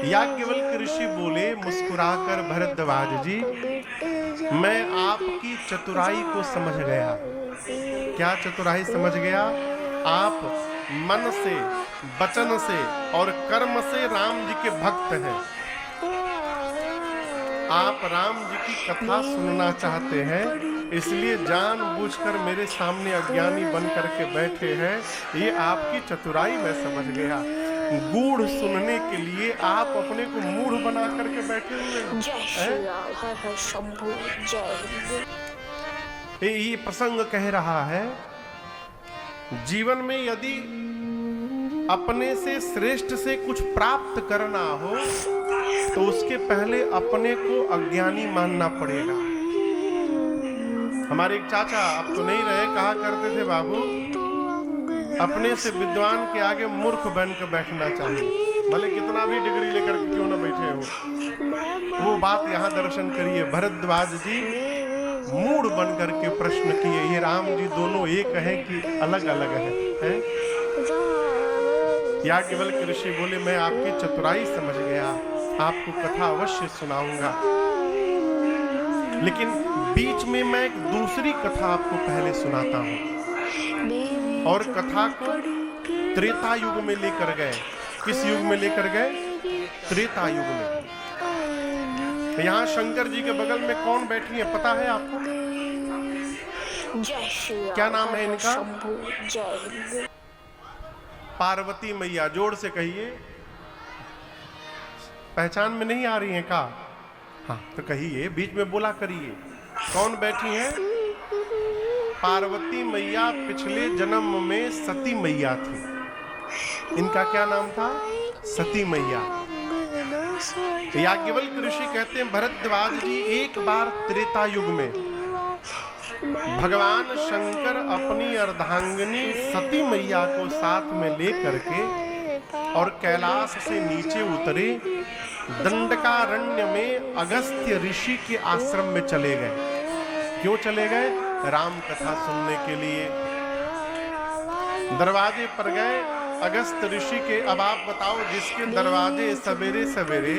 याज्ञवल्क्य ऋषि बोले मुस्कुराकर, भरद्वाज जी मैं आपकी चतुराई को समझ गया। क्या चतुराई समझ गया? आप मन से, वचन से और कर्म से राम जी के भक्त हैं। आप राम जी की कथा सुनना चाहते हैं, इसलिए जानबूझकर मेरे सामने अज्ञानी बन करके बैठे हैं। ये आपकी चतुराई मैं समझ गया। गूढ़ सुनने के लिए आप अपने को मूढ़ बना करके बैठे हुए हैं। जय श्री राम, हर हर शंभू, जय हिंद। ये प्रसंग कह रहा है, जीवन में यदि अपने से श्रेष्ठ से कुछ प्राप्त करना हो तो उसके पहले अपने को अज्ञानी मानना पड़ेगा। हमारे एक चाचा, अब तो नहीं रहे, कहा करते थे, बाबू अपने से विद्वान के आगे मूर्ख बनकर बैठना चाहिए, भले कितना भी डिग्री लेकर क्यों न बैठे हो। वो बात यहाँ दर्शन करिए। भरद्वाज जी मूढ़ बन करके प्रश्न किए, ये राम जी दोनों एक है कि अलग अलग है? याज्ञवल्क्य ऋषि बोले मैं आपकी चतुराई समझ गया, आपको कथा अवश्य सुनाऊंगा, लेकिन बीच में मैं एक दूसरी कथा आपको पहले सुनाता हूँ। और कथा को त्रेता युग में लेकर गए। किस युग में लेकर गए? त्रेता युग में। यहाँ शंकर जी के बगल में कौन बैठी है पता है आपको? जय श्री राम, क्या नाम है हर हर इनका? शंभू, जय हिंद। पार्वती मैया। जोर से कहिए। पहचान में नहीं आ रही है का? हाँ तो कहिए, बीच में बोला करिए। कौन बैठी है? पार्वती मैया पिछले जन्म में सती मैया थी। इनका क्या नाम था? सती मैया। याज्ञवल्क्य ऋषि कहते हैं भरद्वाज जी, एक बार त्रेता युग में भगवान शंकर अपनी अर्धांगिनी सती मैया को साथ में लेकर के और कैलाश से नीचे उतरे, दंडकारण्य में अगस्त्य ऋषि के आश्रम में चले गए। क्यों चले गए? राम कथा सुनने के लिए। दरवाजे पर गए अगस्त ऋषि के। अब आप बताओ, जिसके दरवाजे सवेरे सवेरे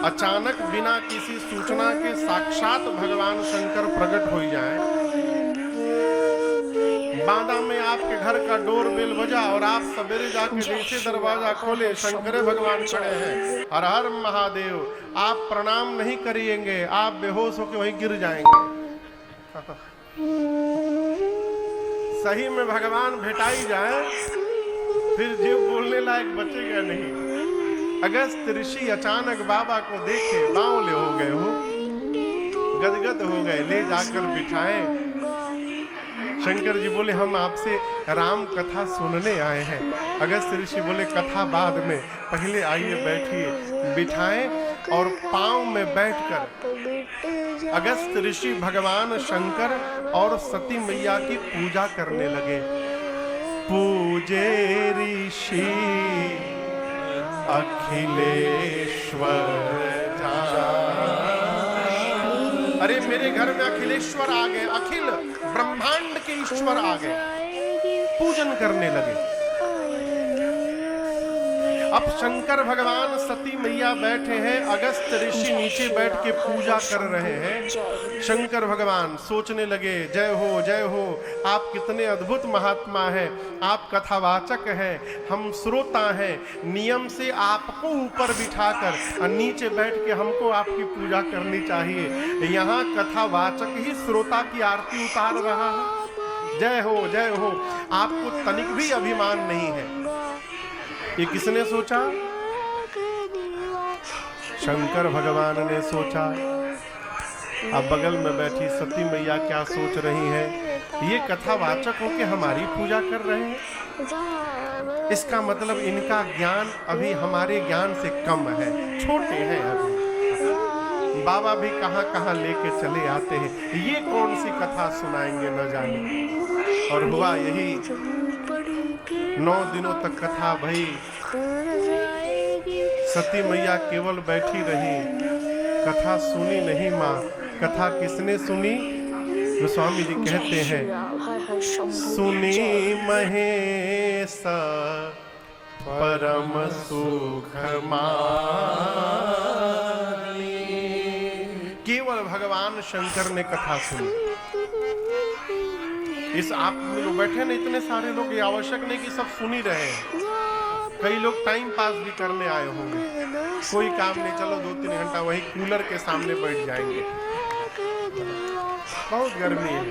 अचानक बिना किसी सूचना के साक्षात भगवान शंकर प्रकट हो जाए, बांदा में आपके घर का डोर बेल बजा और आप सवेरे जाके जैसे दरवाजा खोले, शंकर भगवान खड़े हैं, हर हर महादेव। आप प्रणाम नहीं करिएंगे, आप बेहोश होकर वहीं गिर जाएंगे। सही में भगवान भेटाई जाए फिर जीव बोलने लायक बचेगा नहीं। अगस्त ऋषि अचानक बाबा को देखे, बावले हो गए हो, गदगद हो गए, ले जाकर बिठाए। शंकर जी बोले हम आपसे राम कथा सुनने आए हैं। अगस्त ऋषि बोले कथा बाद में, पहले आइए बैठिए। बिठाए और पांव में बैठकर अगस्त ऋषि भगवान शंकर और सती मैया की पूजा करने लगे। पूजे ऋषि अखिलेश्वर अरे मेरे घर में अखिलेश्वर आ गए, अखिल ब्रह्मांड के ईश्वर आ गए, पूजन करने लगे। अब शंकर भगवान सती मैया बैठे हैं, अगस्त ऋषि नीचे बैठ के पूजा कर रहे हैं। शंकर भगवान सोचने लगे, जय हो, आप कितने अद्भुत महात्मा हैं, आप कथावाचक हैं, हम श्रोता हैं। नियम से आपको ऊपर बिठाकर और नीचे बैठ के हमको आपकी पूजा करनी चाहिए। यहाँ कथावाचक ही श्रोता की आरती उतार रहा है। जय हो, आपको तनिक भी अभिमान नहीं है। ये किसने सोचा? शंकर भगवान ने सोचा। अब बगल में बैठी सती मैया क्या सोच रही हैं? ये कथावाचक होके हमारी पूजा कर रहे हैं, इसका मतलब इनका ज्ञान अभी हमारे ज्ञान से कम है, छोटे हैं अभी। बाबा भी कहाँ कहाँ लेके चले आते हैं, ये कौन सी कथा सुनाएंगे न जाने। और हुआ यही, 9 दिनों तक कथा भई। सती मैया केवल बैठी रही, कथा सुनी नहीं। माँ, कथा किसने सुनी? गोस्वामी जी कहते हैं, सुनी महेश परम सुख मा भगवान शंकर ने कथा सुनी। इस आप लोग बैठे ना इतने सारे लोग, ये आवश्यक नहीं कि सब सुन ही रहे हैं। कई लोग टाइम पास भी करने आए होंगे, कोई काम नहीं, चलो 2-3 घंटा वही कूलर के सामने बैठ जाएंगे, बहुत गर्मी है।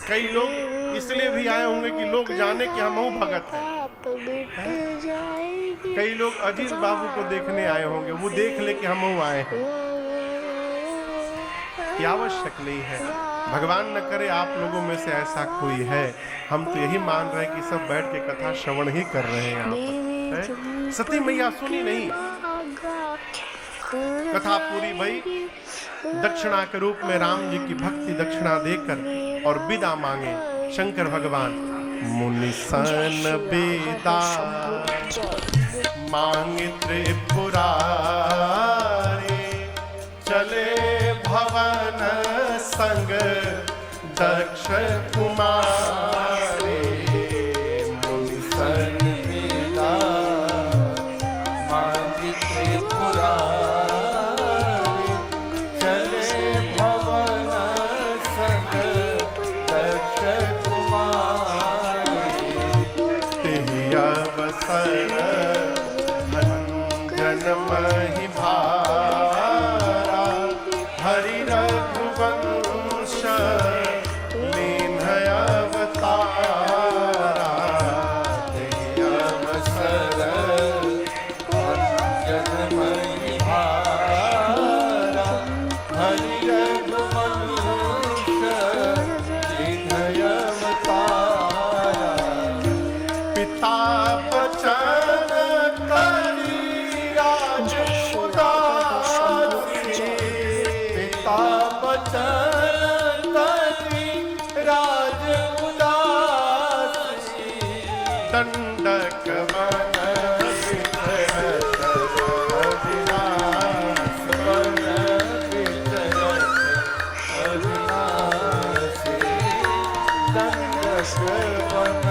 कई लोग इसलिए भी आए होंगे कि लोग जाने कि हम भगत हैं। कई लोग अजीत बाबू को देखने आए होंगे, वो देख ले कि हम आए हैं। ये आवश्यक नहीं है। भगवान न करे आप लोगों में से ऐसा कोई है। हम तो यही मान रहे हैं कि सब बैठ के कथा श्रवण ही कर रहे हैं यहाँ पर। सती मैया सुनी नहीं, कथा पूरी भई। दक्षिणा के रूप में राम जी की भक्ति दक्षिणा देकर और विदा मांगे शंकर भगवान। मुनि सन बेदा मांगे त्रिपुरारी, चले भवन संग दक्ष कुमारी। मुनि सन बेदा मांगे त्रिपुरारी, चले भवन संग दक्ष कुमारी। तेहि अवसर भंजन महि भारा, हरि रघुवंश लीन्ह अवतारा। तेहि अवसर भंजन महि भारा, हरि रघुवंश लीन्ह अवतारा। पिता बचन करी राज उदासी, पिता बचन करी राज उदासी। दंडक वन विचरत अविनाश। वन विचरत अविनाशी, दंडक वन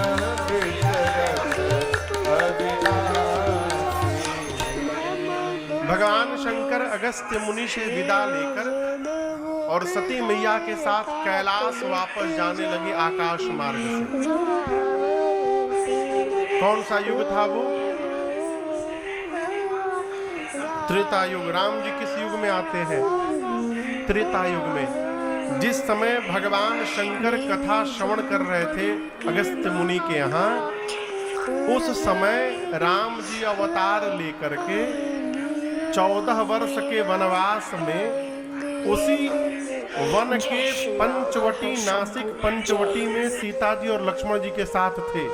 विचरत अविनाशी। भगवान शंकर अगस्त्य मुनि से विदा लेकर और सती मैया के साथ कैलाश वापस जाने लगे आकाश मार्ग से। कौन सा युग था वो? त्रेता युग। राम जी किस युग में आते हैं? त्रेता युग में। जिस समय भगवान शंकर कथा श्रवण कर रहे थे अगस्त्य मुनि के यहाँ, उस समय राम जी अवतार लेकर के 14 वर्ष के वनवास में उसी वन के पंचवटी, नासिक पंचवटी में सीता जी और लक्ष्मण जी के साथ थे।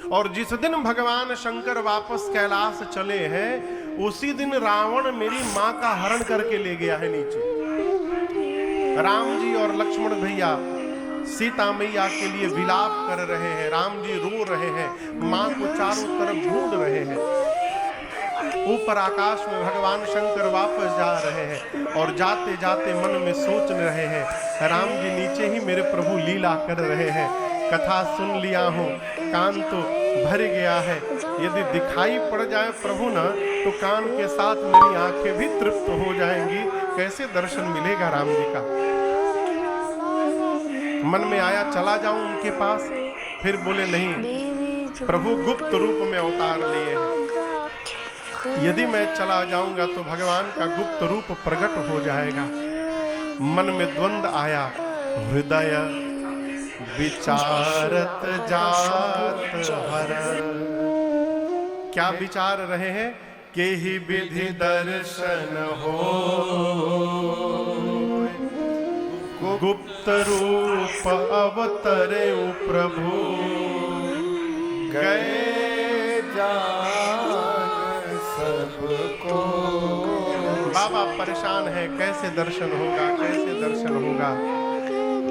और जिस दिन भगवान शंकर वापस कैलाश चले हैं, उसी दिन रावण मेरी मां का हरण करके ले गया है नीचे। राम जी और लक्ष्मण भैया सीता मैया के लिए विलाप कर रहे हैं, राम जी रो रहे हैं, मां को चारों तरफ ढूंढ रहे हैं। ऊपर आकाश में भगवान शंकर वापस जा रहे हैं और जाते जाते मन में सोच रहे हैं, राम जी नीचे ही मेरे प्रभु लीला कर रहे हैं। कथा सुन लिया हूँ, कान तो भर गया है। यदि दिखाई पड़ जाए प्रभु ना, तो कान के साथ मेरी आंखें भी तृप्त हो जाएंगी। कैसे दर्शन मिलेगा राम जी का? मन में आया चला जाऊं उनके पास, फिर बोले नहीं, प्रभु गुप्त रूप में अवतार लिए हैं। यदि मैं चला जाऊंगा तो भगवान का गुप्त रूप प्रकट हो जाएगा। मन में द्वंद्व आया, हृदय विचारत जात हर। क्या विचार रहे हैं? के ही विधि दर्शन हो, गुप्त रूप अवतरे प्रभु, गए जान सबको। बाबा परेशान है, कैसे दर्शन होगा, कैसे दर्शन होगा।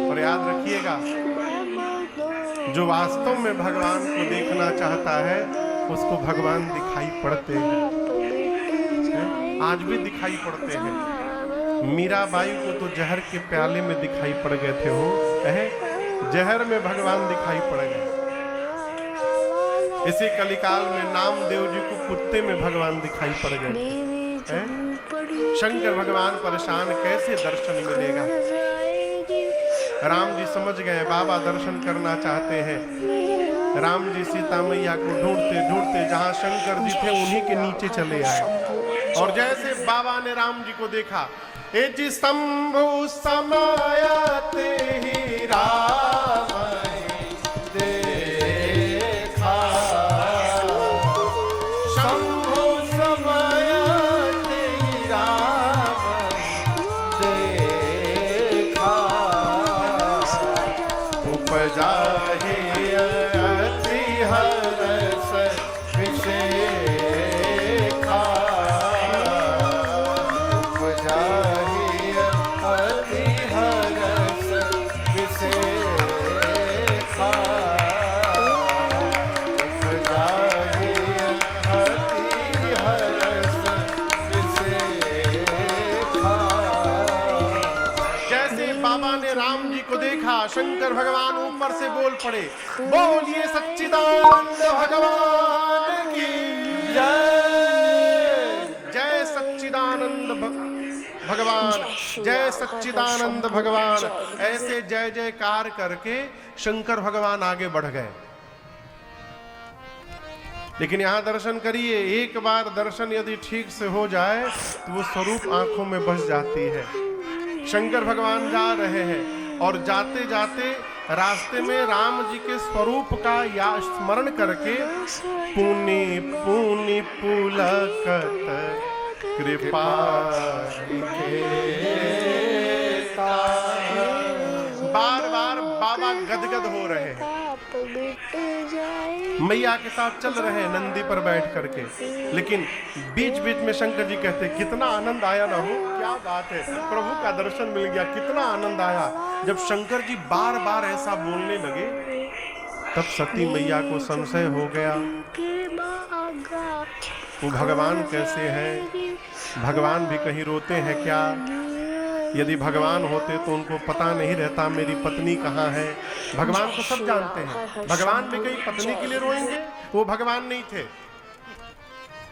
और याद रखिएगा, जो वास्तव में भगवान को देखना चाहता है उसको भगवान दिखाई पड़ते हैं, आज भी दिखाई पड़ते हैं। मीराबाई को तो जहर के प्याले में दिखाई पड़ गए थे, वो जहर में भगवान दिखाई पड़ गए। इसी कलिकाल में नामदेव जी को कुत्ते में भगवान दिखाई पड़ गए। है? शंकर भगवान परेशान, कैसे दर्शन मिलेगा? राम जी समझ गए बाबा दर्शन करना चाहते हैं। राम जी सीता मैया को ढूंढते ढूंढते जहां शंकर जी थे उन्हीं के नीचे चले आए। और जैसे बाबा ने राम जी को देखा, ए जी शंभु समायाते ही राम देखा, शंभु समायाते ही राम देखा, उपजा ही अति हर्ष विशेखा, उपजा ही अति हर्ष विशेखा, उपजा ही अति हर्ष विशेखा। जैसे बाबा ने राम जी को देखा, शंकर भगवान ऊपर से बोल पड़े, बोलिए सच्चिदानंद भगवान की जय। जय सच्चिदानंद भगवान, जय सच्चिदानंद भगवान। ऐसे जय जयकार करके शंकर भगवान आगे बढ़ गए। लेकिन यहां दर्शन करिए, एक बार दर्शन यदि ठीक से हो जाए तो वो स्वरूप आंखों में बस जाती है। शंकर भगवान जा रहे हैं और जाते जाते रास्ते में राम जी के स्वरूप का या स्मरण करके पुनि पुनि पुलकत कृपा बार बार बाबा गदगद हो रहे हैं। मैया के साथ चल रहे हैं नंदी पर बैठ करके, लेकिन बीच बीच में शंकर जी कहते, कितना आनंद आया ना हो, क्या बात है, प्रभु का दर्शन मिल गया, कितना आनंद आया। जब शंकर जी बार बार ऐसा बोलने लगे तब सती मैया को संशय हो गया, वो भगवान कैसे हैं? भगवान भी कहीं रोते हैं क्या? यदि भगवान होते तो उनको पता नहीं रहता मेरी पत्नी कहाँ है। भगवान तो सब जानते हैं, भगवान भी कहीं पत्नी के लिए रोएंगे? वो भगवान नहीं थे।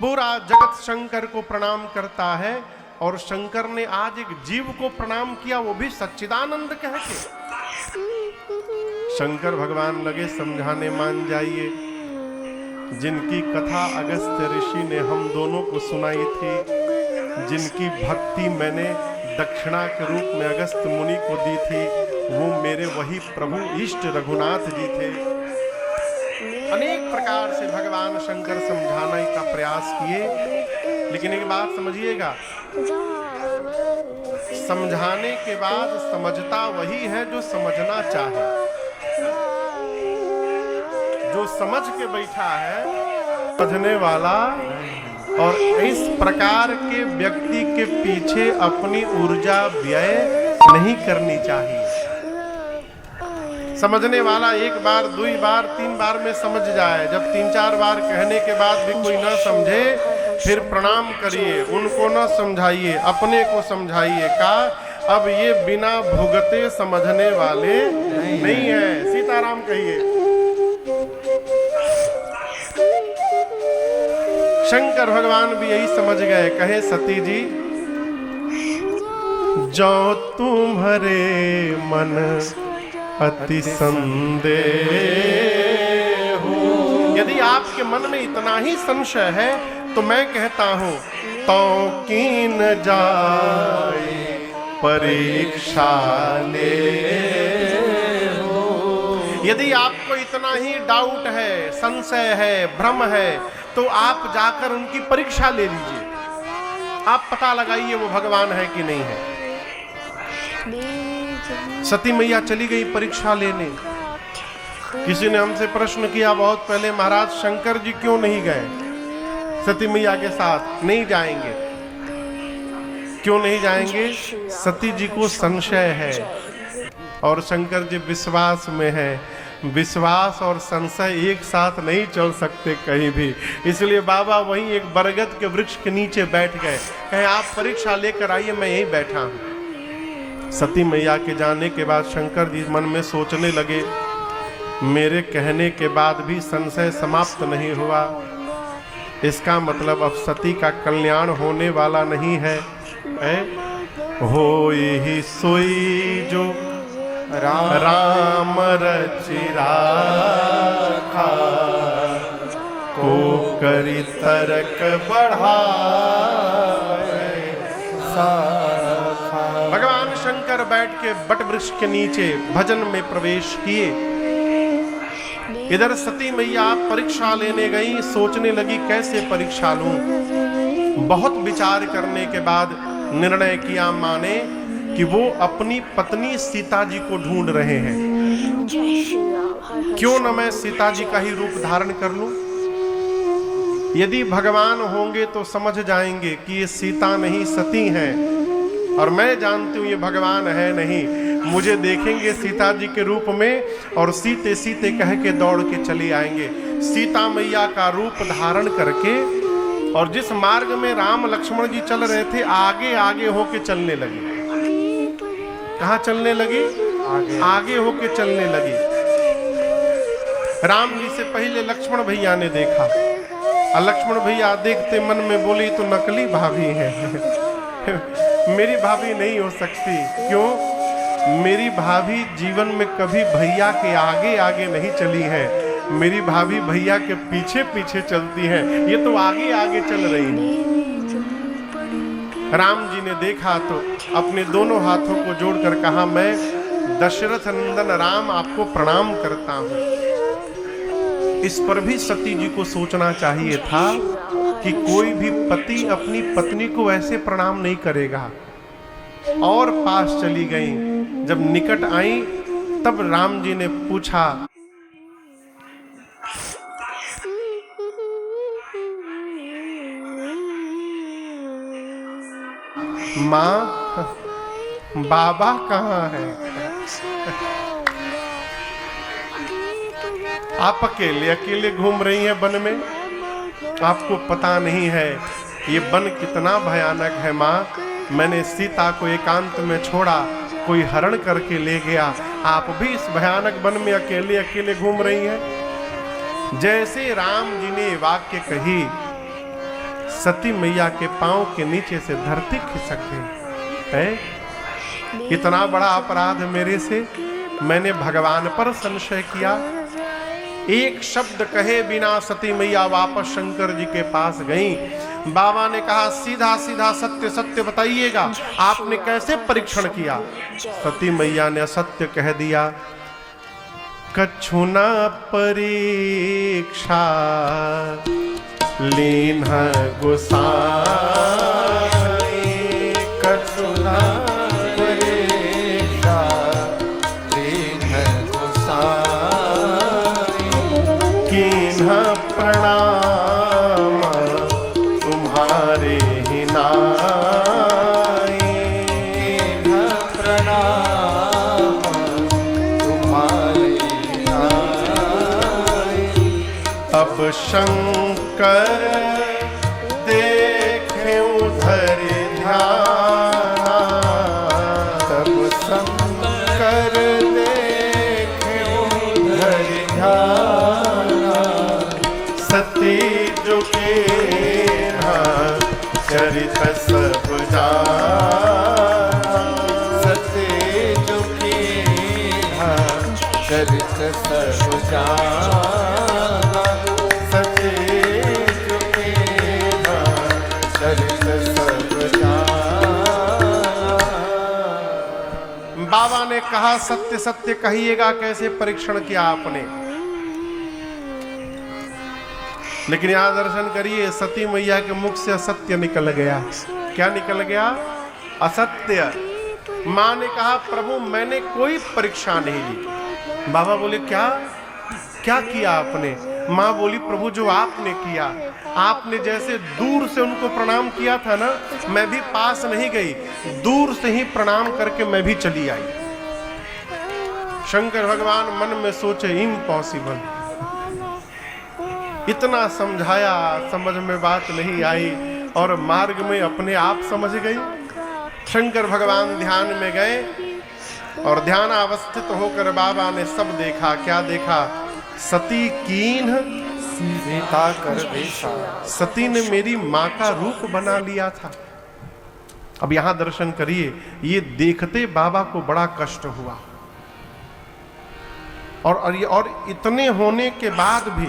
पूरा जगत शंकर को प्रणाम करता है और शंकर ने आज एक जीव को प्रणाम किया, वो भी सच्चिदानंद कह के। शंकर भगवान लगे समझाने, मान जाइए, जिनकी कथा अगस्त्य ऋषि ने हम दोनों को सुनाई थी, जिनकी भक्ति मैंने दक्षिणा के रूप में अगस्त्य मुनि को दी थी, वो मेरे वही प्रभु इष्ट रघुनाथ जी थे। अनेक प्रकार से भगवान शंकर समझाने का प्रयास किए, लेकिन एक बात समझिएगा, समझाने के बाद समझता वही है जो समझना चाहे। जो समझ के बैठा है समझने वाला, और इस प्रकार के व्यक्ति के पीछे अपनी ऊर्जा व्यय नहीं करनी चाहिए। समझने वाला एक बार, दो बार, 3 बार में समझ जाए, जब 3-4 बार कहने के बाद भी कोई ना समझे फिर प्रणाम करिए, उनको ना समझाइए, अपने को समझाइए। का अब ये बिना भुगते समझने वाले नहीं है। सीताराम कहिए। शंकर भगवान भी यही समझ गए, कहे सती जी, जो तुम्हारे मन अति संदेह हो, यदि आपके मन में इतना ही संशय है तो मैं कहता हूं, तो कीन जाए परीक्षा ले हो। यदि आपको इतना ही डाउट है, संशय है, भ्रम है, तो आप जाकर उनकी परीक्षा ले लीजिए। आप पता लगाइए वो भगवान है कि नहीं है। सती मैया चली गई परीक्षा लेने। किसी ने हमसे प्रश्न किया बहुत पहले, महाराज शंकर जी क्यों नहीं गए सती मैया के साथ? नहीं जाएंगे। क्यों नहीं जाएंगे? सती जी को संशय है और शंकर जी विश्वास में है। विश्वास और संशय एक साथ नहीं चल सकते कहीं भी, इसलिए बाबा वहीं एक बरगद के वृक्ष के नीचे बैठ गए, कहे आप परीक्षा लेकर आइए, मैं यहीं बैठा हूं। सती मैया के जाने के बाद शंकर जी मन में सोचने लगे, मेरे कहने के बाद भी संशय समाप्त नहीं हुआ। इसका मतलब अब सती का कल्याण होने वाला नहीं है, हो ही सोई जो राम रचि राखा, को करी तर्क बढ़ाए शाखा। भगवान शंकर बैठ के बट वृक्ष के नीचे भजन में प्रवेश किए। इधर सती मैया परीक्षा लेने गई, सोचने लगी कैसे परीक्षा लूं। बहुत विचार करने के बाद निर्णय किया माँ ने कि वो अपनी पत्नी सीता जी को ढूंढ रहे हैं, क्यों न मैं सीता जी का ही रूप धारण कर लूं। यदि भगवान होंगे तो समझ जाएंगे कि ये सीता नहीं सती हैं, और मैं जानती हूं ये भगवान है नहीं। मुझे देखेंगे सीता जी के रूप में और सीते सीते कह के दौड़ के चले आएंगे। सीता मैया का रूप धारण करके, और जिस मार्ग में राम लक्ष्मण जी चल रहे थे आगे आगे होके चलने लगी। कहाँ चलने लगी? आगे होके चलने लगी। राम जी से पहले लक्ष्मण भैया ने देखा, और लक्ष्मण भैया देखते मन में बोली तो नकली भाभी है मेरी भाभी नहीं हो सकती। क्यों? मेरी भाभी जीवन में कभी भैया के आगे आगे नहीं चली है, मेरी भाभी भैया के पीछे पीछे चलती है, ये तो आगे आगे चल रही है। राम जी ने देखा तो अपने दोनों हाथों को जोड़कर कहा, मैं दशरथ नंदन राम आपको प्रणाम करता हूं। इस पर भी सती जी को सोचना चाहिए था कि कोई भी पति अपनी पत्नी को ऐसे प्रणाम नहीं करेगा। और पास चली गई। जब निकट आई तब राम जी ने पूछा, माँ बाबा कहाँ है? आप अकेले अकेले घूम रही हैं वन में, आपको पता नहीं है ये वन कितना भयानक है। माँ, मैंने सीता को एकांत में छोड़ा, कोई हरण करके ले गया, आप भी इस भयानक वन में अकेले अकेले घूम रही हैं। जैसे राम जी ने वाक्य कही, सती मैया के पांव के नीचे से धरती खिसक गई। है इतना बड़ा अपराध मेरे से, मैंने भगवान पर संशय किया। एक शब्द कहे बिना सती मैया वापस शंकर जी के पास गई। बाबा ने कहा, सीधा सीधा सत्य सत्य बताइएगा, आपने कैसे परीक्षण किया? सती मैया ने असत्य कह दिया, कछु न परीक्षा लीन गुसाई, कछु न परीक्षा लीन गुसाई, कीन्ह प्रणाम तुम्हारे ही नाई, कीन्ह प्रणाम तुम्हारे ही नाई। अब शंकर देखे उधर ध्यान, तब शंकर देखे उधर ध्यान, सती जो के चरित सब जाना, सती जो के चरित सब जाना, बाबा ने कहा, सत्य सत्य कहिएगा, कैसे परीक्षण किया आपने? लेकिन यहां दर्शन करिए, सती मैया के मुख से असत्य निकल गया। क्या निकल गया? असत्य। मां ने कहा, प्रभु मैंने कोई परीक्षा नहीं ली। बाबा बोले, क्या क्या किया आपने? मां बोली, प्रभु जो आपने किया, आपने जैसे दूर से उनको प्रणाम किया था ना, मैं भी पास नहीं गई, दूर से ही प्रणाम करके मैं भी चली आई। शंकर भगवान मन में सोचे, इम्पॉसिबल। इतना समझाया, समझ में बात नहीं आई, और मार्ग में अपने आप समझ गई। शंकर भगवान ध्यान में गए, और ध्यान अवस्थित होकर बाबा ने सब देखा। क्या देखा? सती कीन्ह सीता कर वेशा। सती ने मेरी माँ का रूप बना लिया था। अब यहां दर्शन करिए, ये देखते बाबा को बड़ा कष्ट हुआ। और इतने होने के बाद भी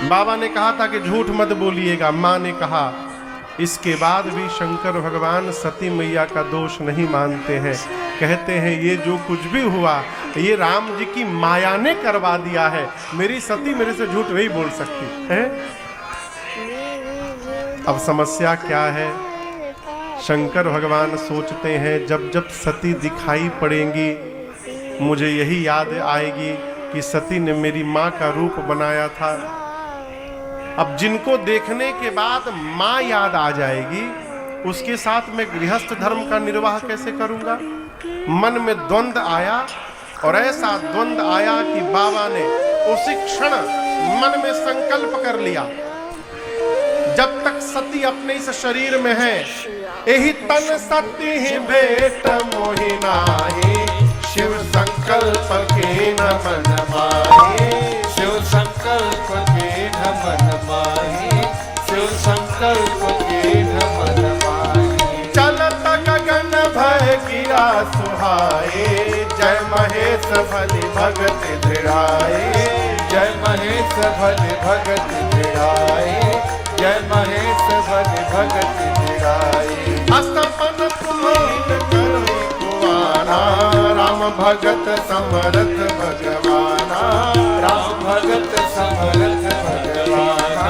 बाबा ने कहा था कि झूठ मत बोलिएगा। माँ ने कहा, इसके बाद भी शंकर भगवान सती मैया का दोष नहीं मानते हैं। कहते हैं ये जो कुछ भी हुआ ये राम जी की माया ने करवा दिया है। मेरी सती मेरे से झूठ नहीं बोल सकती है। अब समस्या क्या है? शंकर भगवान सोचते हैं जब जब सती दिखाई पड़ेंगी मुझे यही याद आएगी कि सती ने मेरी माँ का रूप बनाया था। अब जिनको देखने के बाद माँ याद आ जाएगी, उसके साथ मैं गृहस्थ धर्म का निर्वाह कैसे करूंगा? मन में द्वंद्व आया, और ऐसा द्वंद्व आया कि बाबा ने उसी क्षण मन में संकल्प कर लिया, जब तक सती अपने इस शरीर में है, यही तन सती ही भेट मोहि नाहि, शिव संकल्प के न मन माहि। शिव संकल्प के न मन माहि, शिव संकल्प के न मन माहि। चलत गगन भय गिरा सुहाए, जय महेश भली भगत दृढ़ाए। जय महेश भले भगत दृढ़ाए, जय महेश भले भगत दृढ़ाए। अस्तपन तुम्हीन करो कुवाना, राम भगत समरथ भगवाना। राम भगत समरथ भगवाना,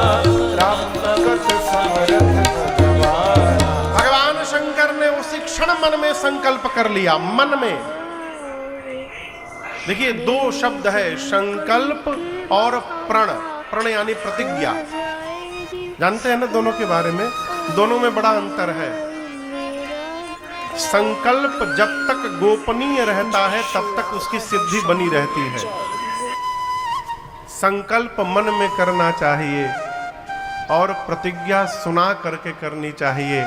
राम भगत समरथ भगवाना। भगवान शंकर ने उसी क्षण मन में संकल्प कर लिया। मन में देखिए दो शब्द है, संकल्प और प्रण। प्रण यानी प्रतिज्ञा। जानते हैं ना दोनों के बारे में? दोनों में बड़ा अंतर है। संकल्प जब तक गोपनीय रहता है तब तक उसकी सिद्धि बनी रहती है। संकल्प मन में करना चाहिए और प्रतिज्ञा सुना करके करनी चाहिए।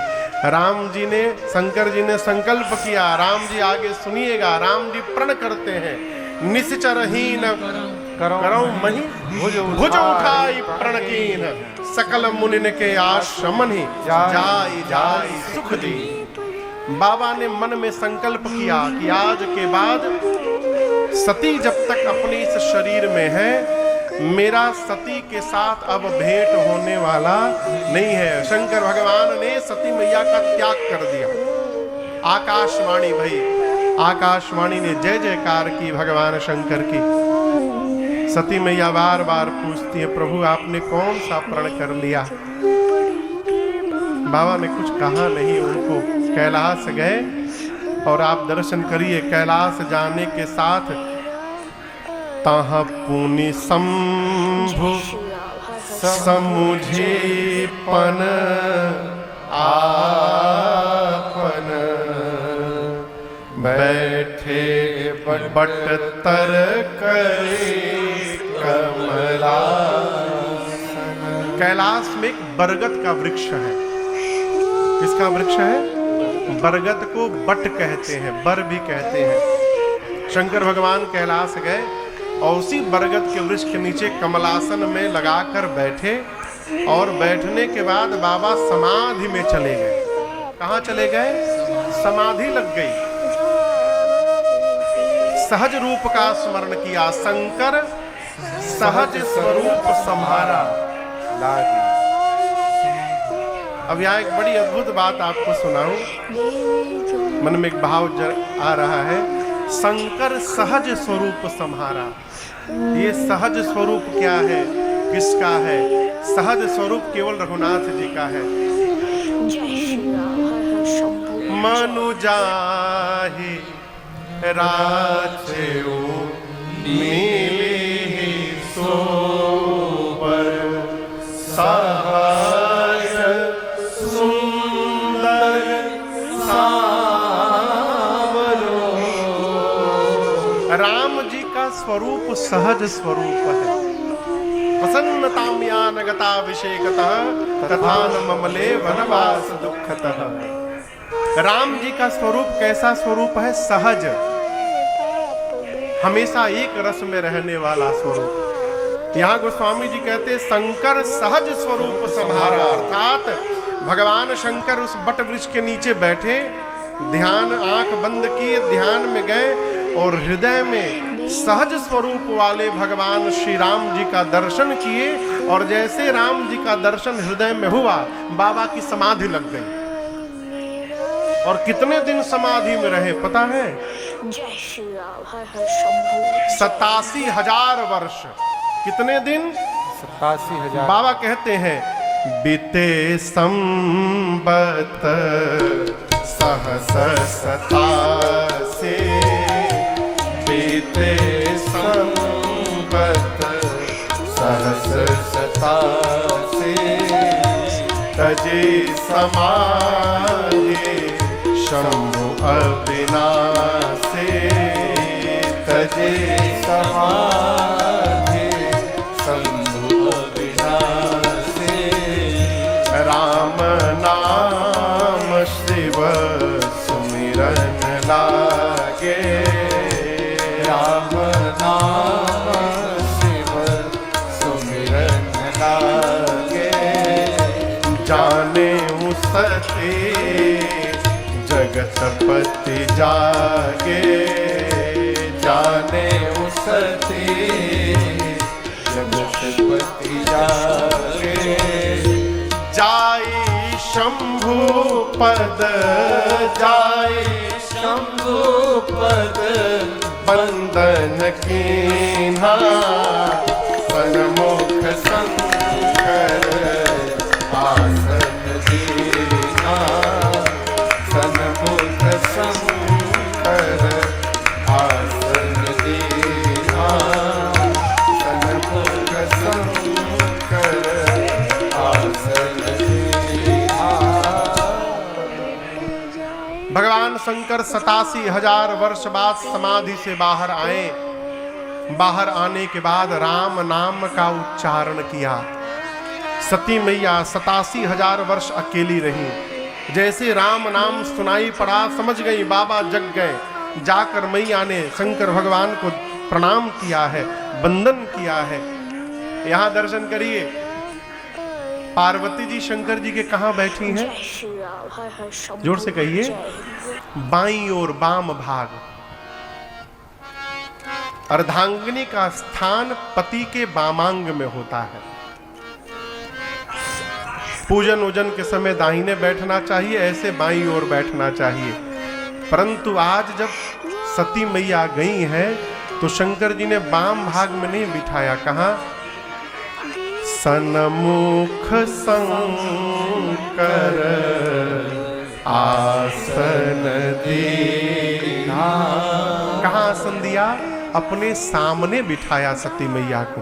राम जी ने, शंकर जी ने संकल्प किया, राम जी आगे सुनिएगा। राम जी प्रण करते हैं, निश्चरहीन करो मही, भुज उठाई प्रण कीन, सकल मुनिन के आश्रमन ही जाई जाई सुख दी। बाबा ने मन में संकल्प किया कि आज के बाद सती जब तक अपने इस शरीर में है, मेरा सती के साथ अब भेंट होने वाला नहीं है। शंकर भगवान ने सती मैया का त्याग कर दिया। आकाशवाणी भई, आकाशवाणी ने जय जयकार की भगवान शंकर की। सती मैया बार बार पूछती है, प्रभु आपने कौन सा प्रण कर लिया? बाबा ने कुछ कहा नहीं उनको। कैलाश गए और आप दर्शन करिए, कैलाश जाने के साथ ताहा पुनि शंभु समुझे पन आपन, बैठे बटतर करे कमला। कैलाश में एक बरगद का वृक्ष है। किसका वृक्ष है? बरगद को बट कहते हैं, बर भी कहते हैं। शंकर भगवान कैलाश गए और उसी बरगद के वृक्ष के नीचे कमलासन में लगाकर बैठे, और बैठने के बाद बाबा समाधि में चले गए। कहाँ चले गए? समाधि लग गई। सहज रूप का स्मरण किया, शंकर सहज स्वरूप संहारा लागी। अब यहाँ एक बड़ी अद्भुत बात आपको सुनाऊं, मन में एक भाव आ रहा है। शंकर सहज स्वरूप संहारा। ये सहज स्वरूप क्या है, किसका है? सहज स्वरूप केवल रघुनाथ जी का है। मनु जाहि राचेऊ मिले सोबर, सहाय सुंदर सावरो। राम जी का स्वरूप सहज स्वरूप है। प्रसन्नताम्या नगता विषेकतः, तथा न ममले वनवास दुःखतः। राम जी का स्वरूप कैसा स्वरूप है? सहज, हमेशा एक रस में रहने वाला स्वरूप। यहाँ गोस्वामी जी कहते शंकर सहज स्वरूप संहारा, अर्थात भगवान शंकर उस बट वृक्ष के नीचे बैठे, ध्यान, आंख बंद किए, ध्यान में गए और हृदय में सहज स्वरूप वाले भगवान श्री राम जी का दर्शन किए। और जैसे राम जी का दर्शन हृदय में हुआ, बाबा की समाधि लग गई। और कितने दिन समाधि में रहे पता है? जय श्री राम, हर हर शंभू। 87,000 वर्ष। कितने दिन? 87,000। बाबा कहते हैं बीते संबत सहस 87, बीते संबत सहस 87, तजे समाधि शंभु अविनाशी, तजे समाधि शंभु अविनाशी, राम नाम शिव सुमिरन लागे, राम नाम शिव सुमिरन लागे, जाने सती जगतपति जागे, जाने सती जगतपति जागे, जाई शंभु पद, जाए शंभु पद, बंदन कीन्हा, सन्मुख शंकर आसन दीन्हा, सन्मुख शंकर आसन दीन्हा, सन्मुख शंकर आसन दीन्हा। भगवान शंकर 87,000 वर्ष बाद समाधि से बाहर आए। बाहर आने के बाद राम नाम का उच्चारण किया। सती मैया 87,000 वर्ष अकेली रही। जैसे राम नाम सुनाई पड़ा, समझ गई बाबा जग गए। जाकर मैया ने शंकर भगवान को प्रणाम किया है, वंदन किया है। यहाँ दर्शन करिए, पार्वती जी शंकर जी के कहाँ बैठी हैं? जय श्री राम, हर हर शंभू। जोर से कहिए। जय। बाईं ओर वाम भाग। अर्धांगिनी का स्थान पति के वामांग में होता है। पूजन उजन के समय दाहिने बैठना चाहिए, ऐसे बाईं ओर बैठना चाहिए। परंतु आज जब सती मैया गई हैं तो शंकर जी ने वाम भाग में नहीं बिठाया। कहाँ? सन्मुख शंकर आसन दीन्हा। कहाँ आसन दिया? अपने सामने बिठाया सती मैया को।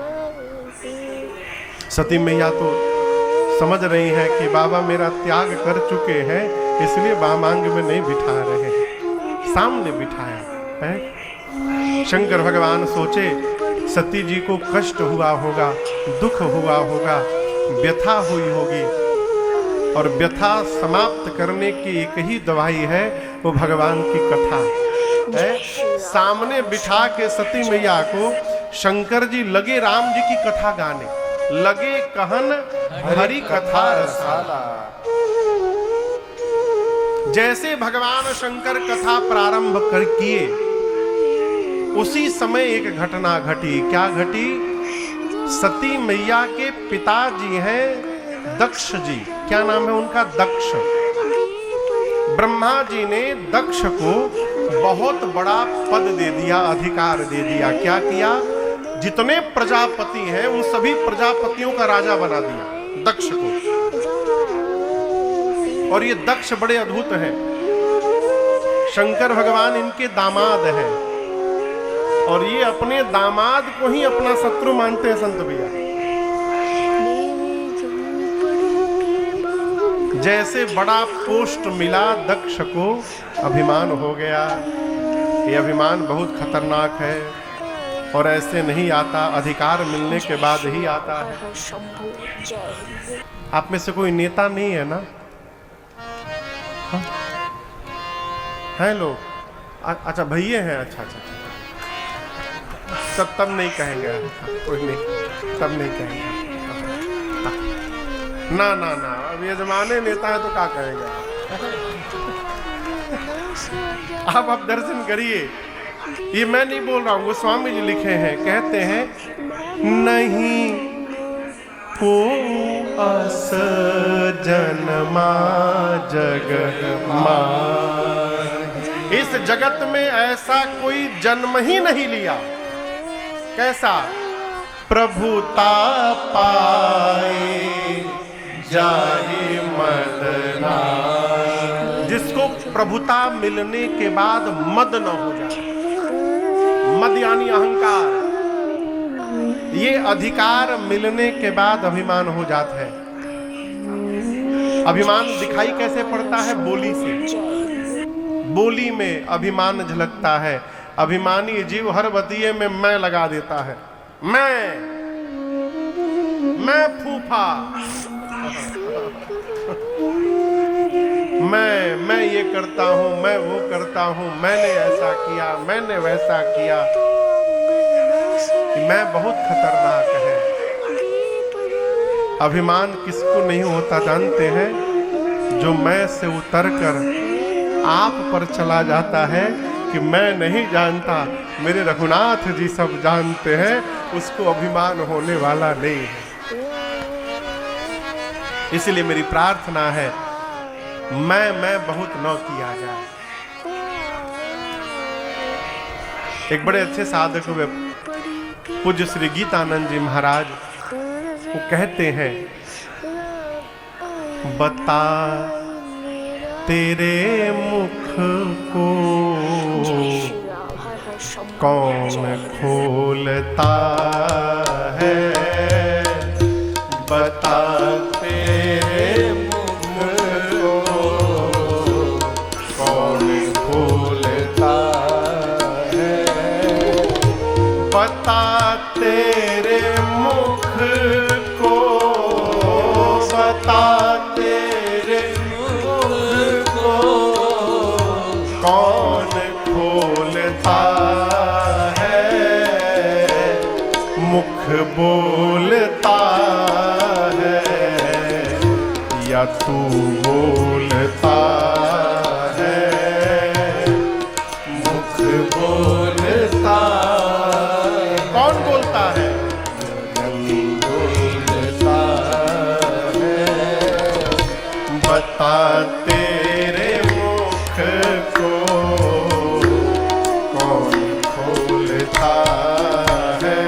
सती मैया तो समझ रही हैं कि बाबा मेरा त्याग कर चुके हैं, इसलिए वामांग में नहीं बिठा रहे हैं, सामने बिठाया है। शंकर भगवान सोचे सती जी को कष्ट हुआ होगा, दुख हुआ होगा, व्यथा हुई होगी, और व्यथा समाप्त करने की एक ही दवाई है, वो भगवान की कथा है। सामने बिठा के सती मैया को शंकर जी लगे राम जी की कथा गाने, लगे कहन हरि कथा रसाला। जैसे भगवान शंकर कथा प्रारंभ कर किए, उसी समय एक घटना घटी। क्या घटी? सती मैया के पिताजी हैं दक्ष जी। क्या नाम है उनका? दक्ष। ब्रह्मा जी ने दक्ष को बहुत बड़ा पद दे दिया, अधिकार दे दिया। क्या किया? जितने प्रजापति हैं उन सभी प्रजापतियों का राजा बना दिया दक्ष को। और ये दक्ष बड़े अद्भुत हैं। शंकर भगवान इनके दामाद हैं और ये अपने दामाद को ही अपना शत्रु मानते हैं संत भैया। जैसे बड़ा पोस्ट मिला दक्ष को, अभिमान हो गया। ये अभिमान बहुत खतरनाक है और ऐसे नहीं आता, अधिकार मिलने के बाद ही आता है। आप में से कोई नेता नहीं है ना? हाँ? हैं लोग? अच्छा भैया हैं। अच्छा, तब नहीं कहेंगे, कोई नहीं। तब नहीं कहेगा। ना ना ना, अब यजमाने नेता है तो क्या कहेगा। आप दर्शन करिए, ये मैं नहीं बोल रहा हूं, गोस्वामी जी लिखे हैं, कहते हैं नहीं को अस जन्मा जगत माही। इस जगत में ऐसा कोई जन्म ही नहीं लिया। कैसा? प्रभुता पाए जाहि मदना, जिसको प्रभुता मिलने के बाद मद न हो जाए। मद यानी अहंकार। ये अधिकार मिलने के बाद अभिमान हो जाता है। अभिमान दिखाई कैसे पड़ता है? बोली से। बोली में अभिमान झलकता है। अभिमानी जीव हर बतिये में मैं लगा देता है। मैं फूफा, मैं ये करता हूं, मैं वो करता हूं, मैंने ऐसा किया, मैंने वैसा किया। कि मैं बहुत खतरनाक है। अभिमान किसको नहीं होता जानते हैं? जो मैं से उतरकर आप पर चला जाता है कि मैं नहीं जानता, मेरे रघुनाथ जी सब जानते हैं, उसको अभिमान होने वाला नहीं है। इसलिए मेरी प्रार्थना है, मैं बहुत न किया जाए। एक बड़े अच्छे साधक हुए पूज्य श्री गीतानंद जी महाराज, वो कहते हैं, बता तेरे मुख को कौन खोलता है, बता तेरे मुख को कौन खोलता है, बता तेरे मुख को, बता तेरे मुख को कौन खोलता है, मुख बोलता है या तू बोलता है, मुख बोलता कौन बोलता है, बोलता है, बता तेरे मुख को कौन खोलता है।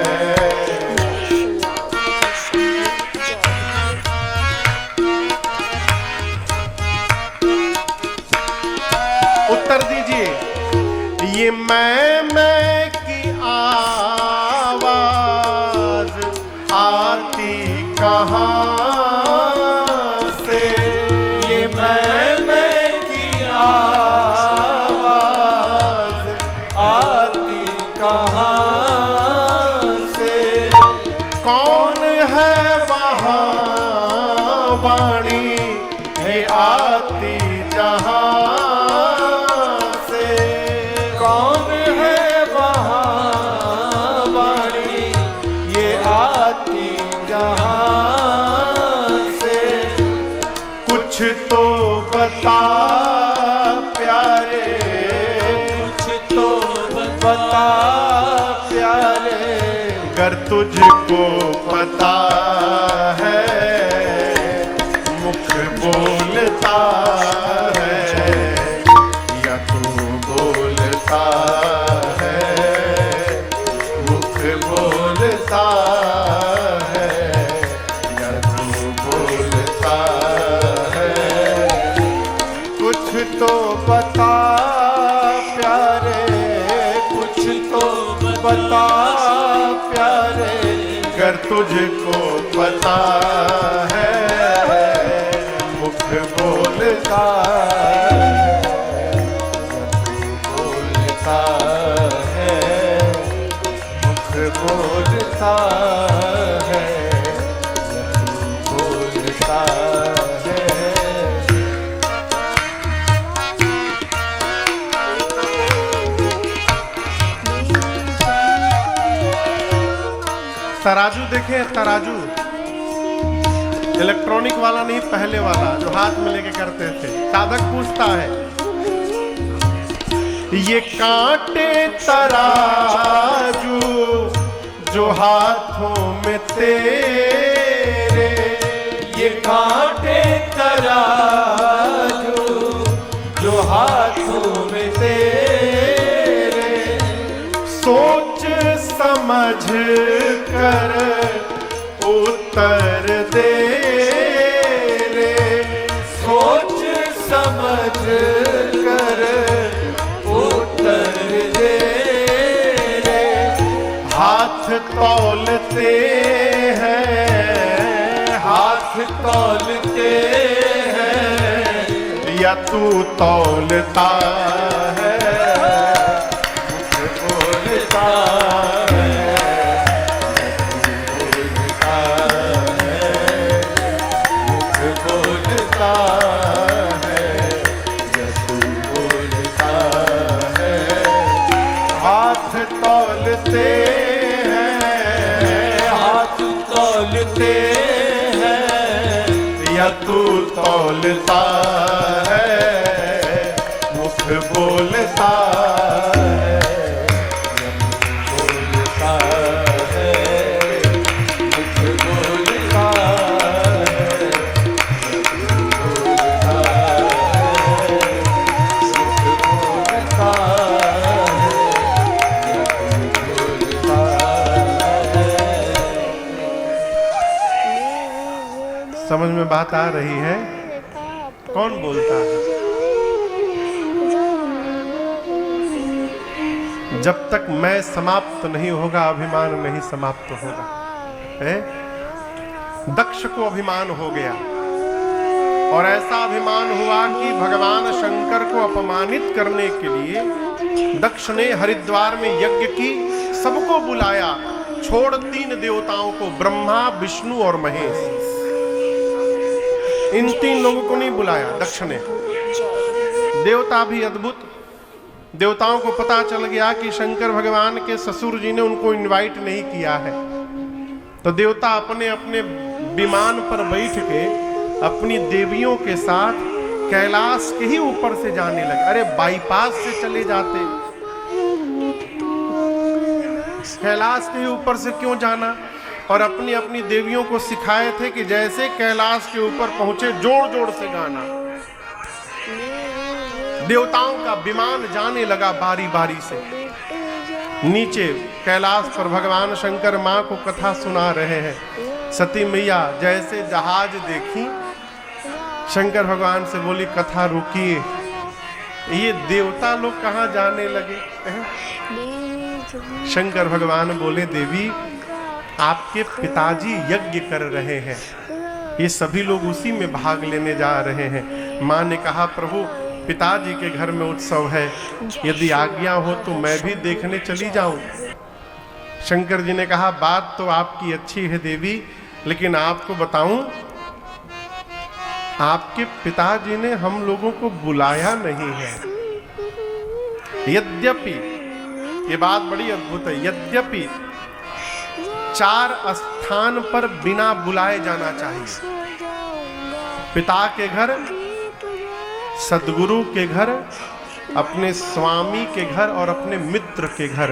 उत्तर दीजिए, ये मैं की आवाज आती कहाँ से, ये मैं की आवाज आती कहाँ से, कौन है वहाँ वाणी ये आती जहाँ से, कौन है वहाँ वाणी ये आती जहाँ से, कुछ तो बता प्यारे, कुछ तो बता प्यारे, अगर तुझको पता है, मुख बोलता है या तू बोलता है, मुख बोलता है या तू बोलता है, कुछ तो बता प्यारे, कुछ तो बता प्यारे, अगर तुझको तराजू देखे, तराजू इलेक्ट्रॉनिक वाला नहीं, पहले वाला जो हाथ में लेके करते थे। साधक पूछता है ये कांटे तराजू जो हाथों में तेरे, ये कांटे तराजू जो हाथों में तेरे, सोच समझ कर उत्तर दे रे, सोच समझ कर उत्तर दे रे। हाथ तौलते हैं, हाथ तौलते हैं या तू तौलता है, मुझ बोलता है, बोलता है, मुझ बोलता है, तू बोलता है। हाथ तौलते हैं, हाथ तौलते हैं या तू तौलता है, मुख बोलता है, बोलता है, मुझ बोलता है, बोलता है, मुझ बोलता है। समझ में बात आ रही है? कौन बोलता है? जब तक मैं समाप्त नहीं होगा, अभिमान नहीं समाप्त होगा। है? दक्ष को अभिमान हो गया और ऐसा अभिमान हुआ कि भगवान शंकर को अपमानित करने के लिए दक्ष ने हरिद्वार में यज्ञ की, सबको बुलाया, छोड़ 3 देवताओं को, ब्रह्मा, विष्णु और महेश। इन 3 लोगों को नहीं बुलाया दक्ष ने। देवता भी अद्भुत, देवताओं को पता चल गया कि शंकर भगवान के ससुर जी ने उनको इनवाइट नहीं किया है, तो देवता अपने अपने विमान पर बैठ के अपनी देवियों के साथ कैलाश के ही ऊपर से जाने लगे। अरे बाईपास से चले जाते, कैलाश के ही ऊपर से क्यों जाना? और अपनी अपनी देवियों को सिखाए थे कि जैसे कैलाश के ऊपर पहुंचे जोर जोर से गाना। देवताओं का विमान जाने लगा बारी बारी से। नीचे कैलाश पर भगवान शंकर माँ को कथा सुना रहे हैं। सती मैया जैसे जहाज देखी, शंकर भगवान से बोली कथा रुकिए, ये देवता लोग कहाँ जाने लगे हैं? शंकर भगवान बोले देवी, आपके पिताजी यज्ञ कर रहे हैं, ये सभी लोग उसी में भाग लेने जा रहे हैं। माँ ने कहा प्रभु पिताजी के घर में उत्सव है, यदि आज्ञा हो तो मैं भी देखने चली जाऊं। शंकर जी ने कहा बात तो आपकी अच्छी है देवी, लेकिन आपको बताऊं, आपके पिताजी ने हम लोगों को बुलाया नहीं है। यद्यपि, ये बात बड़ी अद्भुत है, यद्यपि 4 स्थान पर बिना बुलाए जाना चाहिए। पिता के घर, सदगुरु के घर, अपने स्वामी के घर और अपने मित्र के घर,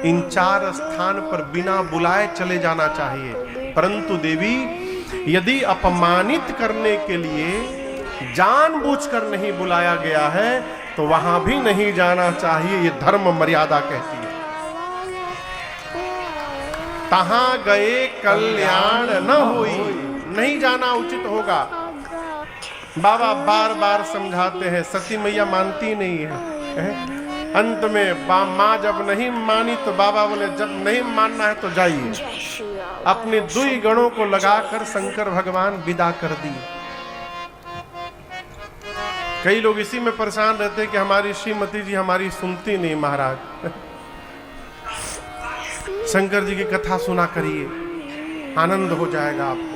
इन 4 स्थान पर बिना बुलाए चले जाना चाहिए। परंतु देवी, यदि अपमानित करने के लिए जानबूझकर नहीं बुलाया गया है तो वहां भी नहीं जाना चाहिए, ये धर्म मर्यादा कहती है। तहां गए कल्याण न होई, नहीं जाना उचित होगा। बाबा बार बार समझाते हैं, सती मैया मानती नहीं है। अंत में माँ जब नहीं मानी तो बाबा बोले जब नहीं मानना है तो जाइए। अपने 2 गणों को लगाकर शंकर भगवान विदा कर दिए। कई लोग इसी में परेशान रहते हैं कि हमारी श्रीमती जी हमारी सुनती नहीं। महाराज शंकर जी की कथा सुना करिए, आनंद हो जाएगा आपको।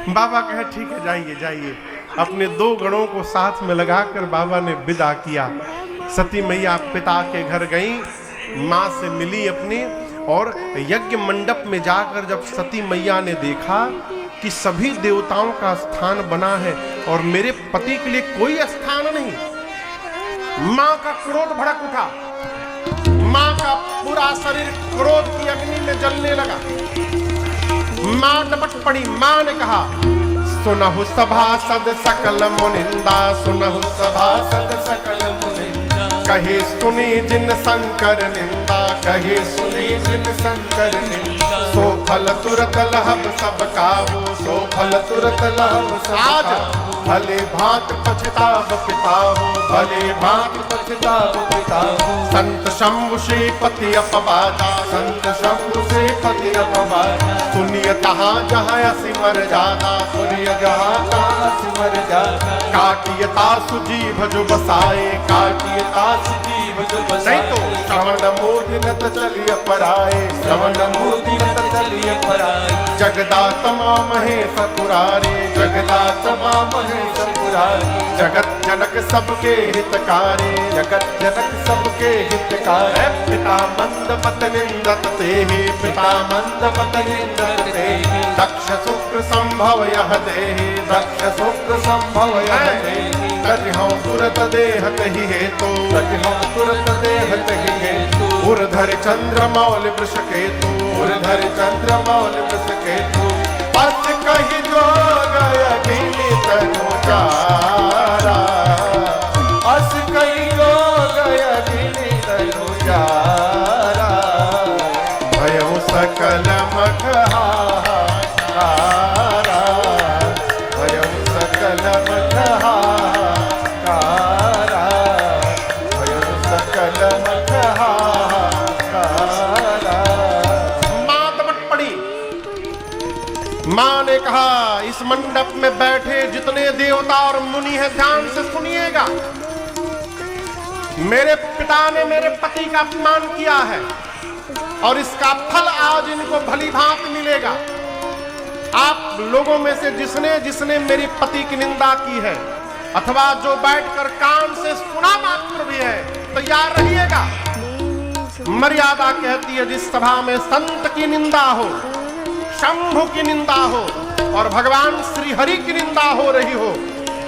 बाबा कहे ठीक है जाइए जाइए। अपने 2 गणों को साथ में लगाकर बाबा ने विदा किया। सती मैया पिता के घर गई, माँ से मिली अपनी, और यज्ञ मंडप में जाकर जब सती मैया ने देखा कि सभी देवताओं का स्थान बना है और मेरे पति के लिए कोई स्थान नहीं, मां का क्रोध भड़क उठा। मां का पूरा शरीर क्रोध की अग्नि में जलने लगा। मां डपट पड़ी। मां ने कहा, सुनहु सभासद सकल मुनिंदा, सुनहु सभासद सकल मुनिंदा, कहे सुनी जिन शंकर निंदा, कहे सुनी जिन शंकर निंदा, सो फल तुरत लहब सब काहू, सो फल तुरत लहब सब काहू, भले भांत पछताव पिताहू, भले भांत पछताव पिताहू, संत शंभु श्रीपति अपवादा, संत शंभु श्रीपति अपवादा, सुनिय तहाँ जहाँ सिमर जाना, सुनिय जहाँ तहाँ सिमर जाना, काटियता सुजीव जो बसाए, काटियता सुजीव जो बसाए, नहीं तो श्रवण मूर्तिनत चलिय पराए, श्रवण मूर्तिनत चलिय पराए, जगदात्मा महेश पुरारे, जगदात्मा महेश पुरारे, जगत जनक सबके हितकारी, जगत जनक सबके हितकारी, पिता मंद मत निंदत तेहि, पिता मंद मत निंदत तेहि, दक्ष शुक्र संभव यह देहि, दक्ष शुक्र संभव यह देहि, करिहौ तुरत देहत ही हेतु, करिहौ तुरत देहत ही हेतु, उर्धर चंद्र मौल वृष केतु, उर्धर चंद्र मौल वृष केतु, अस कहि जो गय गिनी तनु चारा, अस कहि जो गय गिनी तनु चारा, भयउ सकल मख हाहाकारा, भयउ सकल मख हाहाकारा, भयउ सकल मख हाहाकारा। मां दबट पड़ी। मां ने कहा, इस मंडप में बैठे जितने देवता और मुनि हैं, ध्यान से सुनिएगा। मेरे पिता ने मेरे पति का अपमान किया है और इसका फल आज इनको भली भांति मिलेगा। आप लोगों में से जिसने जिसने मेरी पति की निंदा की है अथवा जो बैठकर कान से सुना मात्र भी है, तैयार रहिएगा। मर्यादा कहती है, जिस सभा में संत की निंदा हो, शंभु की निंदा हो और भगवान श्री हरि की निंदा हो रही हो,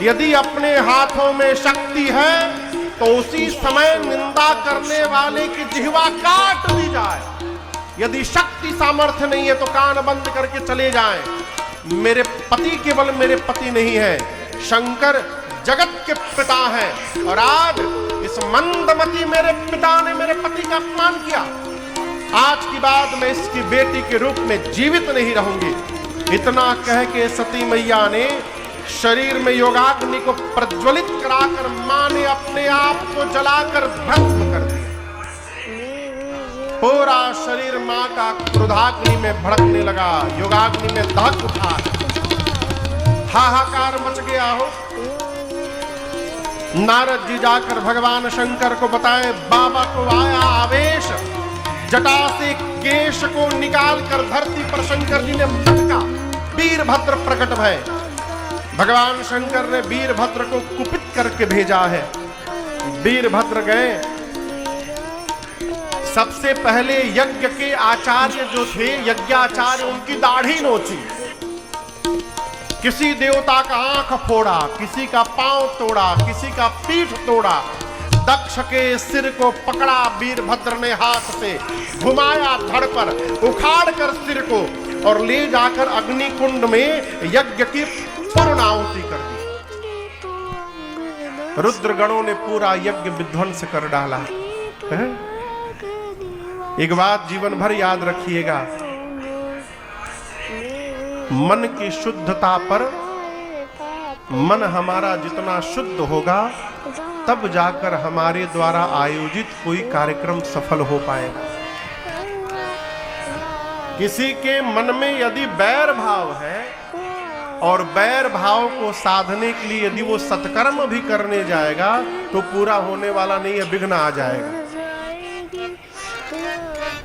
यदि अपने हाथों में शक्ति है तो उसी समय निंदा करने वाले की जिह्वा काट दी जाए। यदि शक्ति सामर्थ्य नहीं है तो कान बंद करके चले जाएं। मेरे पति केवल मेरे पति नहीं है, शंकर जगत के पिता हैं और आज इस मंदमती मेरे पिता ने मेरे पति का अपमान किया। आज की बाद मैं इसकी बेटी के रूप में जीवित नहीं रहूंगी। इतना कह के सती मैया ने शरीर में योगाग्नि को प्रज्वलित कराकर मां ने अपने आप को जलाकर भस्म कर दिया। पूरा शरीर मां का क्रोधाग्नि में भड़कने लगा, योगाग्नि में दहक उठा। हाहाकार मच गया हो। नारद जी जाकर भगवान शंकर को बताए, बाबा को आया आवेश, जटा से केश को निकालकर धरती पर शंकर जी ने पटका, वीरभद्र प्रकट भय। भगवान शंकर ने वीरभद्र को कुपित करके भेजा है। वीरभद्र गए, सबसे पहले यज्ञ के आचार्य जो थे, यज्ञाचार्य, उनकी दाढ़ी नोची, किसी देवता का आंख फोड़ा, किसी का पांव तोड़ा, किसी का पीठ तोड़ा। दक्ष के सिर को पकड़ा वीरभद्र ने, हाथ से घुमाया धड़ पर, उखाड़ कर सिर को और ले जाकर अग्नि कुंड में यज्ञ की पूर्णाहुति कर दी। रुद्रगणों ने पूरा यज्ञ विध्वंस कर डाला है? एक बात जीवन भर याद रखिएगा, मन की शुद्धता पर, मन हमारा जितना शुद्ध होगा तब जाकर हमारे द्वारा आयोजित कोई कार्यक्रम सफल हो पाएगा। किसी के मन में यदि बैर भाव है और बैर भाव को साधने के लिए यदि वो सत्कर्म भी करने जाएगा तो पूरा होने वाला नहीं है, विघ्न आ जाएगा।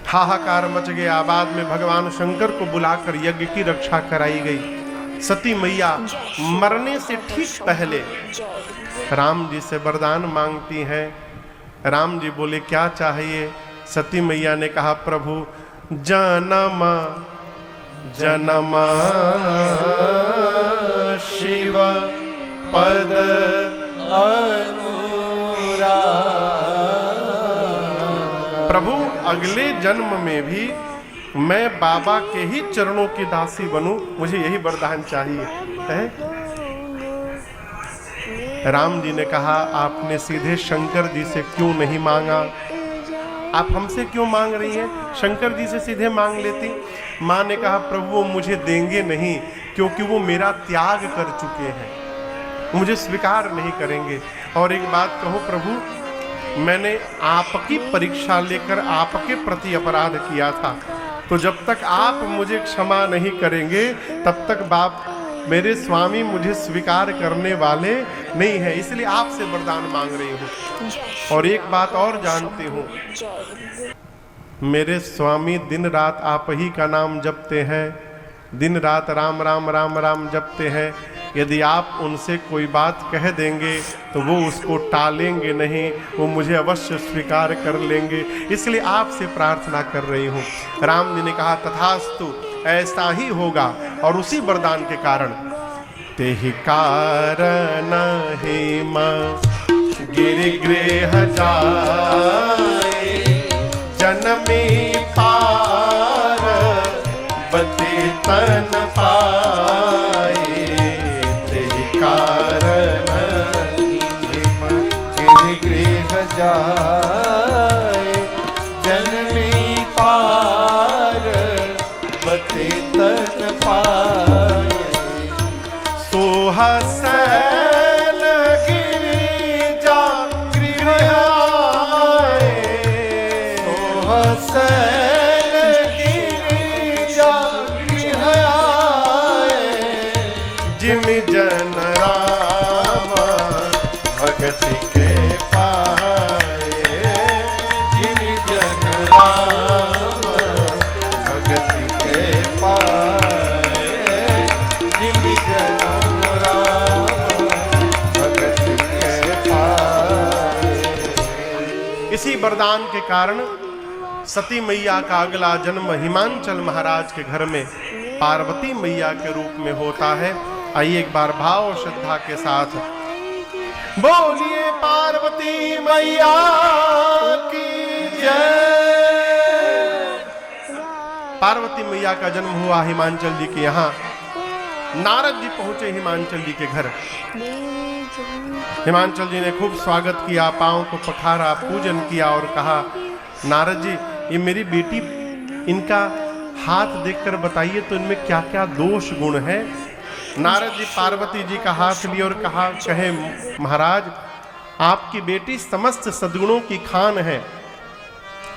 हाहाकार मच गया। बाद में भगवान शंकर को बुलाकर यज्ञ की रक्षा कराई गई। सती मैया मरने से ठीक पहले राम जी से वरदान मांगती हैं राम जी बोले क्या चाहिए? सती मैया ने कहा प्रभु जन्म जन्म शिव पद प्रभु अगले जन्म में भी मैं बाबा के ही चरणों की दासी बनूं, मुझे यही वरदान चाहिए है। राम जी ने कहा आपने सीधे शंकर जी से क्यों नहीं मांगा? आप हमसे क्यों मांग रही हैं? शंकर जी से सीधे मांग लेती। माँ ने कहा प्रभु वो मुझे देंगे नहीं, क्योंकि वो मेरा त्याग कर चुके हैं, मुझे स्वीकार नहीं करेंगे। और एक बात कहो प्रभु, मैंने आपकी परीक्षा लेकर आपके प्रति अपराध किया था, तो जब तक आप मुझे क्षमा नहीं करेंगे तब तक बाप मेरे स्वामी मुझे स्वीकार करने वाले नहीं है, इसलिए आपसे वरदान मांग रही हूँ। और एक बात और जानती हूँ, मेरे स्वामी दिन रात आप ही का नाम जपते हैं, दिन रात राम राम राम राम जपते हैं। यदि आप उनसे कोई बात कह देंगे तो वो उसको टालेंगे नहीं, वो मुझे अवश्य स्वीकार कर लेंगे, इसलिए आपसे प्रार्थना कर रही हूँ। राम जी ने कहा तथास्तु, ऐसा ही होगा। और उसी वरदान के कारण तेहि कारण हिम गिरिगृह जाए, जनमी पार बते तन पाए। तेहि कारण हिम गिरिगृह जाए, जनमी पार बते तन पाए। सोहसैल गिरिजा गृह आए, सोहसैल गिरिजा गृह आए, जिम जन राम भगति के पाए, जिन जन राम भगति के पाए, जिन जन राम भगति के पाए। इसी वरदान के कारण सती मैया का अगला जन्म हिमांचल महाराज के घर में पार्वती मैया के रूप में होता है। आइए एक बार भाव और श्रद्धा के साथ बोलिए पार्वती मैया की जय। पार्वती मैया का जन्म हुआ हिमांचल जी के यहाँ। नारद जी पहुंचे हिमांचल जी के घर। हिमांचल जी ने खूब स्वागत किया, पांव को पखारा, पूजन किया और कहा नारद जी ये मेरी बेटी, इनका हाथ देखकर बताइए तो इनमें क्या क्या दोष गुण है। नारद जी पार्वती जी का हाथ लिए और कहा कहे महाराज आपकी बेटी समस्त सद्गुणों की खान है,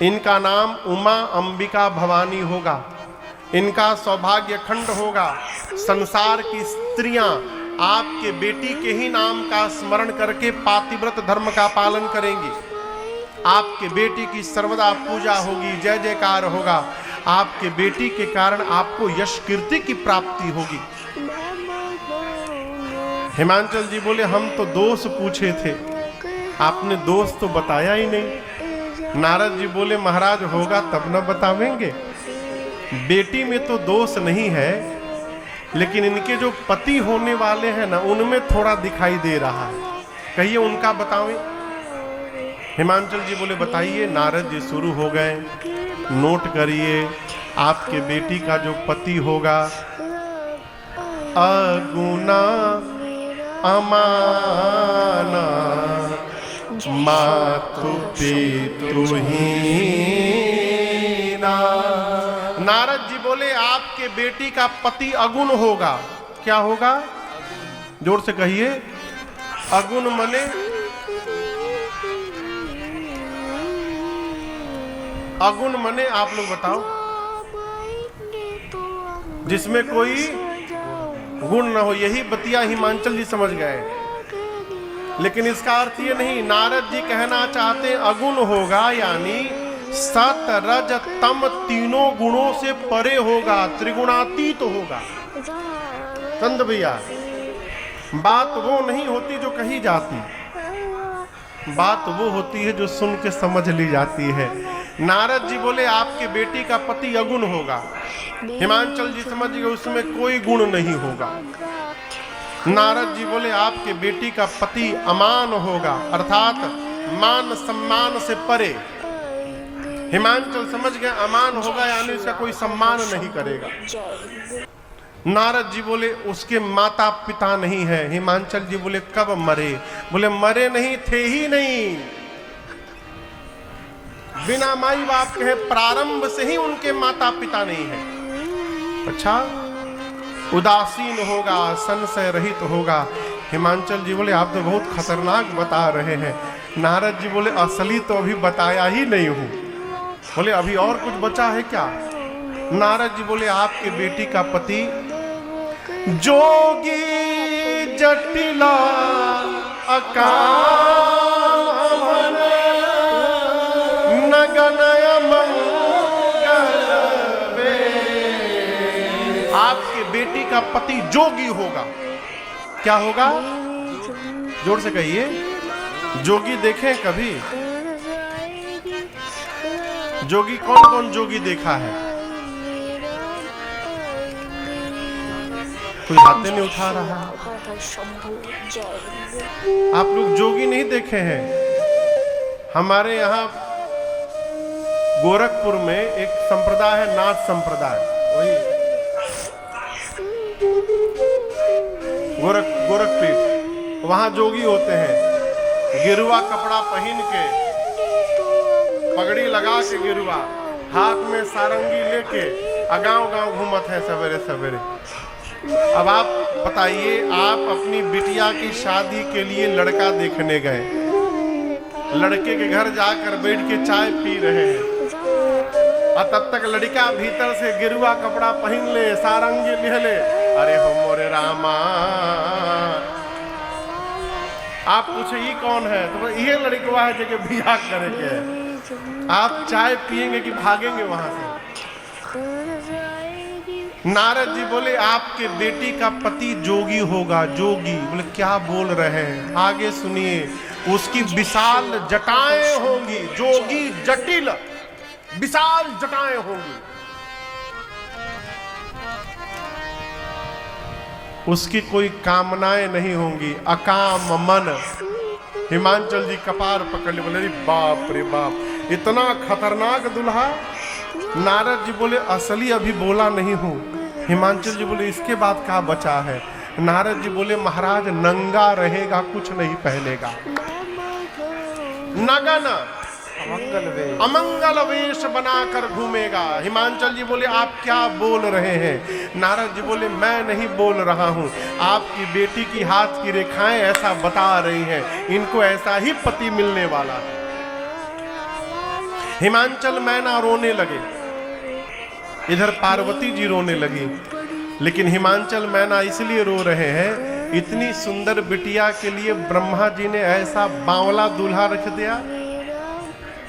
इनका नाम उमा अंबिका भवानी होगा, इनका सौभाग्य खंड होगा। संसार की स्त्रियां आपके बेटी के ही नाम का स्मरण करके पातिव्रत धर्म का पालन करेंगी। आपके बेटी की सर्वदा पूजा होगी, जय जयकार होगा। आपके बेटी के कारण आपको यश कीर्ति की प्राप्ति होगी। हिमांचल जी बोले हम तो दोष पूछे थे, आपने दोष तो बताया ही नहीं। नारद जी बोले महाराज होगा तब न बतावेंगे। बेटी में तो दोष नहीं है, लेकिन इनके जो पति होने वाले हैं ना उनमें थोड़ा दिखाई दे रहा है, कहिए उनका बतावें। हिमांचल जी बोले बताइए। नारद जी शुरू हो गए, नोट करिए आपके बेटी का जो पति होगा अगुना अमाना मातु पितु हीना। नारद जी बोले आपके बेटी का पति अगुण होगा। क्या होगा? जोर से कहिए। अगुण मने अगुण मने आप लोग बताओ, जिसमें कोई गुण न हो, यही बतिया हिमांचल जी समझ गए। लेकिन इसका अर्थ ये नहीं, नारद जी कहना चाहते अगुण होगा यानी सत रज तम तीनों गुणों से परे होगा, त्रिगुणातीत तो होगा। चंद भैया बात वो नहीं होती जो कही जाती। बात वो होती है जो सुन के समझ ली जाती है। नारद जी बोले आपके बेटी का पति अगुण होगा। हिमांचल जी समझ गए उसमें कोई गुण नहीं होगा। नारद जी बोले आपके बेटी का पति अमान होगा, अर्थात मान सम्मान से परे। हिमांचल समझ गए अमान होगा यानी उसका कोई सम्मान नहीं करेगा। नारद जी बोले उसके माता पिता नहीं है। हिमांचल जी बोले कब मरे? बोले मरे नहीं थे ही नहीं, बिना माई बाप के प्रारंभ से ही उनके माता पिता नहीं है। अच्छा, उदासीन होगा, संशय रहित होगा। हिमांचल जी बोले आप तो बहुत खतरनाक बता रहे हैं। नारद जी बोले असली तो अभी बताया ही नहीं हूं। बोले अभी और कुछ बचा है क्या? नारद जी बोले आपके बेटी का पति जोगी जटिला अकामन नगनय मंगल वे। आपके बेटी का पति जोगी होगा। क्या होगा? जोर से कहिए। जोगी देखें कभी? जोगी कौन कौन जोगी देखा है? कोई हाथ नहीं उठा रहा। आप लोग जोगी नहीं देखे हैं? हमारे यहाँ गोरखपुर में एक संप्रदाय है, नाथ संप्रदाय। वही गोरखपीठ, वहां जोगी होते हैं। गिरुआ कपड़ा पहन के, पगड़ी लगा के गिरुआ, हाथ में सारंगी लेके गांव गांव घूमत है सवेरे सवेरे। अब आप बताइए, आप अपनी बिटिया की शादी के लिए लड़का देखने गए, लड़के के घर जाकर बैठ के चाय पी रहे हैं और तब तक लड़का भीतर से गिरुआ कपड़ा पहन ले, सारंगी ले ले। अरे हो मोरे रामा, आप पूछे ये कौन है? तो ये लड़कवा है जो बियाह करेंगे। आप चाय पिएंगे कि भागेंगे वहां से? नारद जी बोले आपके बेटी का पति जोगी होगा। जोगी बोले क्या बोल रहे हैं? आगे सुनिए। उसकी विशाल जटाएं होंगी। जोगी जटिल विशाल जटाएं होंगी। उसकी कोई कामनाएं नहीं होंगी। अकाम मन। हिमांचल जी कपार पकड़ ले, बोले बाप रे बाप, इतना खतरनाक दुल्हा। नारद जी बोले असली अभी बोला नहीं हूं। हिमांचल जी बोले इसके बाद क्या बचा है? नारद जी बोले महाराज नंगा रहेगा, कुछ नहीं पहनेगा। नगन अमंगल वेश बनाकर घूमेगा। हिमांचल जी बोले आप क्या बोल रहे हैं? नारद जी बोले मैं नहीं बोल रहा हूं, आपकी बेटी की हाथ की रेखाएं ऐसा बता रही हैं, इनको ऐसा ही पति मिलने वाला है। हिमांचल मैना रोने लगे, इधर पार्वती जी रोने लगी। लेकिन हिमांचल मैना इसलिए रो रहे हैं, इतनी सुंदर बिटिया के लिए ब्रह्मा जी ने ऐसा बावला दूल्हा रख दिया।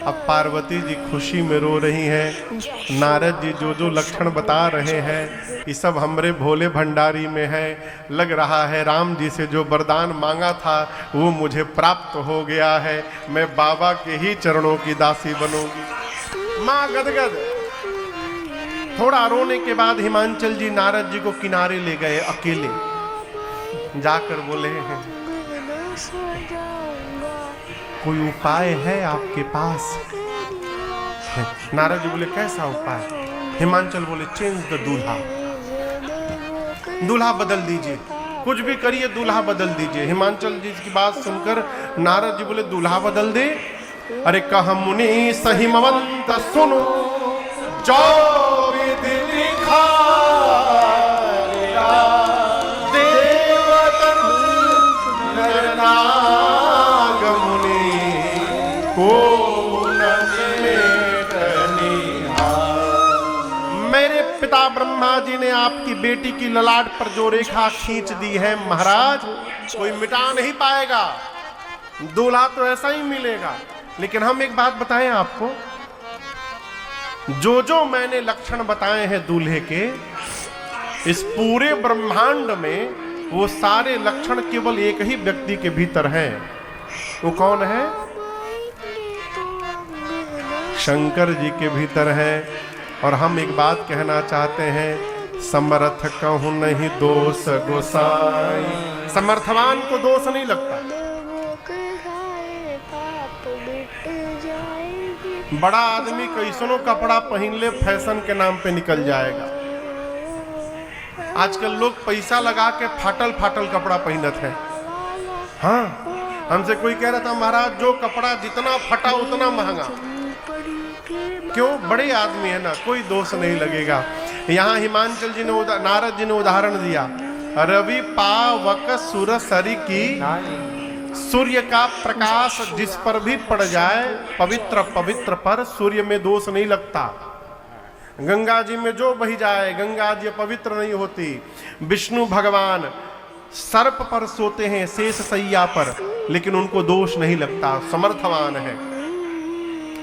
अब पार्वती जी खुशी में रो रही हैं। नारद जी जो जो लक्षण बता रहे हैं ये सब हमरे भोले भंडारी में है। लग रहा है राम जी से जो वरदान मांगा था वो मुझे प्राप्त हो गया है। मैं बाबा के ही चरणों की दासी बनूंगी। माँ गदगद। थोड़ा रोने के बाद हिमांचल जी नारद जी को किनारे ले गए अकेले, जाकर बोले हैं कोई उपाय है आपके पास? नारद जी बोले कैसा उपाय? हिमांचल बोले चेंज द दूल्हा, दूल्हा बदल दीजिए, कुछ भी करिए दूल्हा बदल दीजिए। हिमांचल जी की बात सुनकर नारद जी बोले दूल्हा बदल दे? अरे कह मुनि सहिमवंत सुनो, जो विधि लिखा मेरे पिता ब्रह्मा जी ने आपकी बेटी की ललाट पर जो रेखा खींच दी है महाराज, कोई मिटा नहीं पाएगा। दूल्हा तो ऐसा ही मिलेगा। लेकिन हम एक बात बताएं आपको, जो जो मैंने लक्षण बताए हैं दूल्हे के, इस पूरे ब्रह्मांड में वो सारे लक्षण केवल एक ही व्यक्ति के भीतर हैं। वो कौन है? शंकर जी के भीतर है। और हम एक बात कहना चाहते हैं, समर्थ कहूँ नहीं दोष गोसाई। समर्थवान को दोष नहीं लगता। बड़ा आदमी कैसनो कपड़ा पहन ले फैशन के नाम पे निकल जाएगा। आजकल लोग पैसा लगा के फाटल फाटल कपड़ा पहनत है। हाँ, हमसे कोई कह रहा था महाराज जो कपड़ा जितना फटा उतना महंगा। क्यों? बड़े आदमी है ना, कोई दोष नहीं लगेगा। यहाँ हिमांचल जी ने नारद जी ने उदाहरण दिया, रवि पावक सुर सरी की, सूर्य का प्रकाश जिस पर भी पड़ जाए पवित्र पवित्र पर सूर्य में दोष नहीं लगता। गंगा जी में जो बही जाए गंगा जी पवित्र नहीं होती। विष्णु भगवान सर्प पर सोते हैं शेष सैया पर, लेकिन उनको दोष नहीं लगता, समर्थवान है।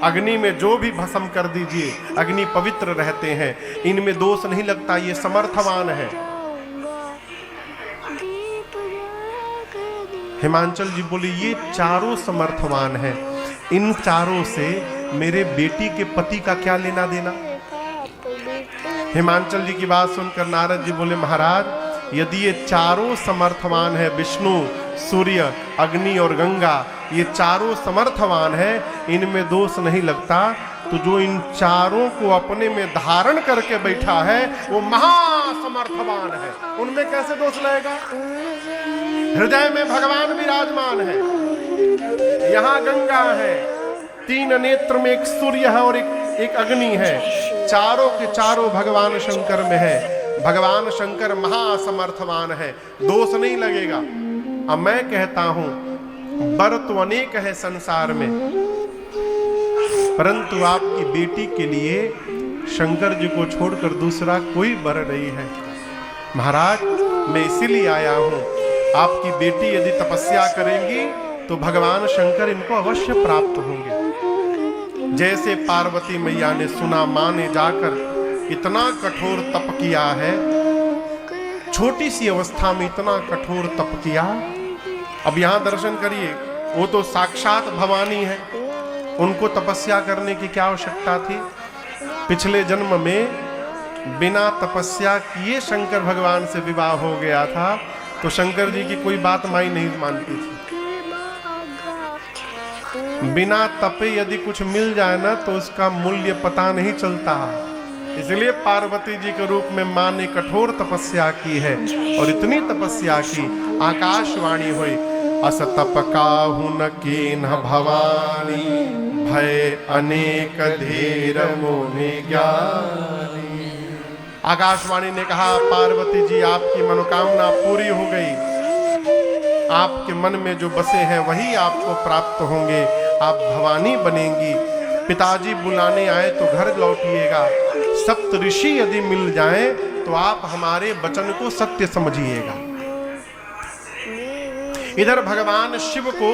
अग्नि में जो भी भस्म कर दीजिए अग्नि पवित्र रहते हैं, इनमें दोष नहीं लगता, ये समर्थवान है। हिमांचल जी बोले ये चारों समर्थवान हैं, इन चारों से मेरे बेटी के पति का क्या लेना देना। हिमांचल जी की बात सुनकर नारद जी बोले महाराज यदि ये चारों समर्थवान है, विष्णु सूर्य अग्नि और गंगा, ये चारों समर्थवान है, इनमें दोष नहीं लगता, तो जो इन चारों को अपने में धारण करके बैठा है वो महासमर्थवान है, उनमें कैसे दोष लगेगा। हृदय में भगवान विराजमान है, यहाँ गंगा है, तीन नेत्र में एक सूर्य है और एक अग्नि है, चारों के चारों भगवान शंकर में है। भगवान शंकर महासमर्थवान है, दोष नहीं लगेगा। अब मैं कहता हूं बर तो अनेक है संसार में, परंतु आपकी बेटी के लिए शंकर जी को छोड़कर दूसरा कोई बर नहीं है। महाराज मैं इसीलिए आया हूं, आपकी बेटी यदि तपस्या करेंगी तो भगवान शंकर इनको अवश्य प्राप्त होंगे। जैसे पार्वती मैया ने सुना मां ने जाकर इतना कठोर तप किया है, छोटी सी अवस्था में इतना कठोर तप किया। अब यहां दर्शन करिए, वो तो साक्षात भवानी है, उनको तपस्या करने की क्या आवश्यकता थी। पिछले जन्म में बिना तपस्या किए शंकर भगवान से विवाह हो गया था, तो शंकर जी की कोई बात माई नहीं मानती थी। बिना तपे यदि कुछ मिल जाए ना तो उसका मूल्य पता नहीं चलता। इसलिए पार्वती जी के रूप में मां ने कठोर तपस्या की है, और इतनी तपस्या की आकाशवाणी हुई, अस तप काहु न कीन भवानी, भय अनेक धीर मोहि ज्ञानी। आकाशवाणी ने कहा पार्वती जी आपकी मनोकामना पूरी हो गई, आपके मन में जो बसे हैं वही आपको प्राप्त होंगे, आप भवानी बनेंगी। पिताजी बुलाने आए तो घर लौटिएगा, सप्त ऋषि यदि मिल जाएं तो आप हमारे वचन को सत्य समझिएगा। इधर भगवान शिव को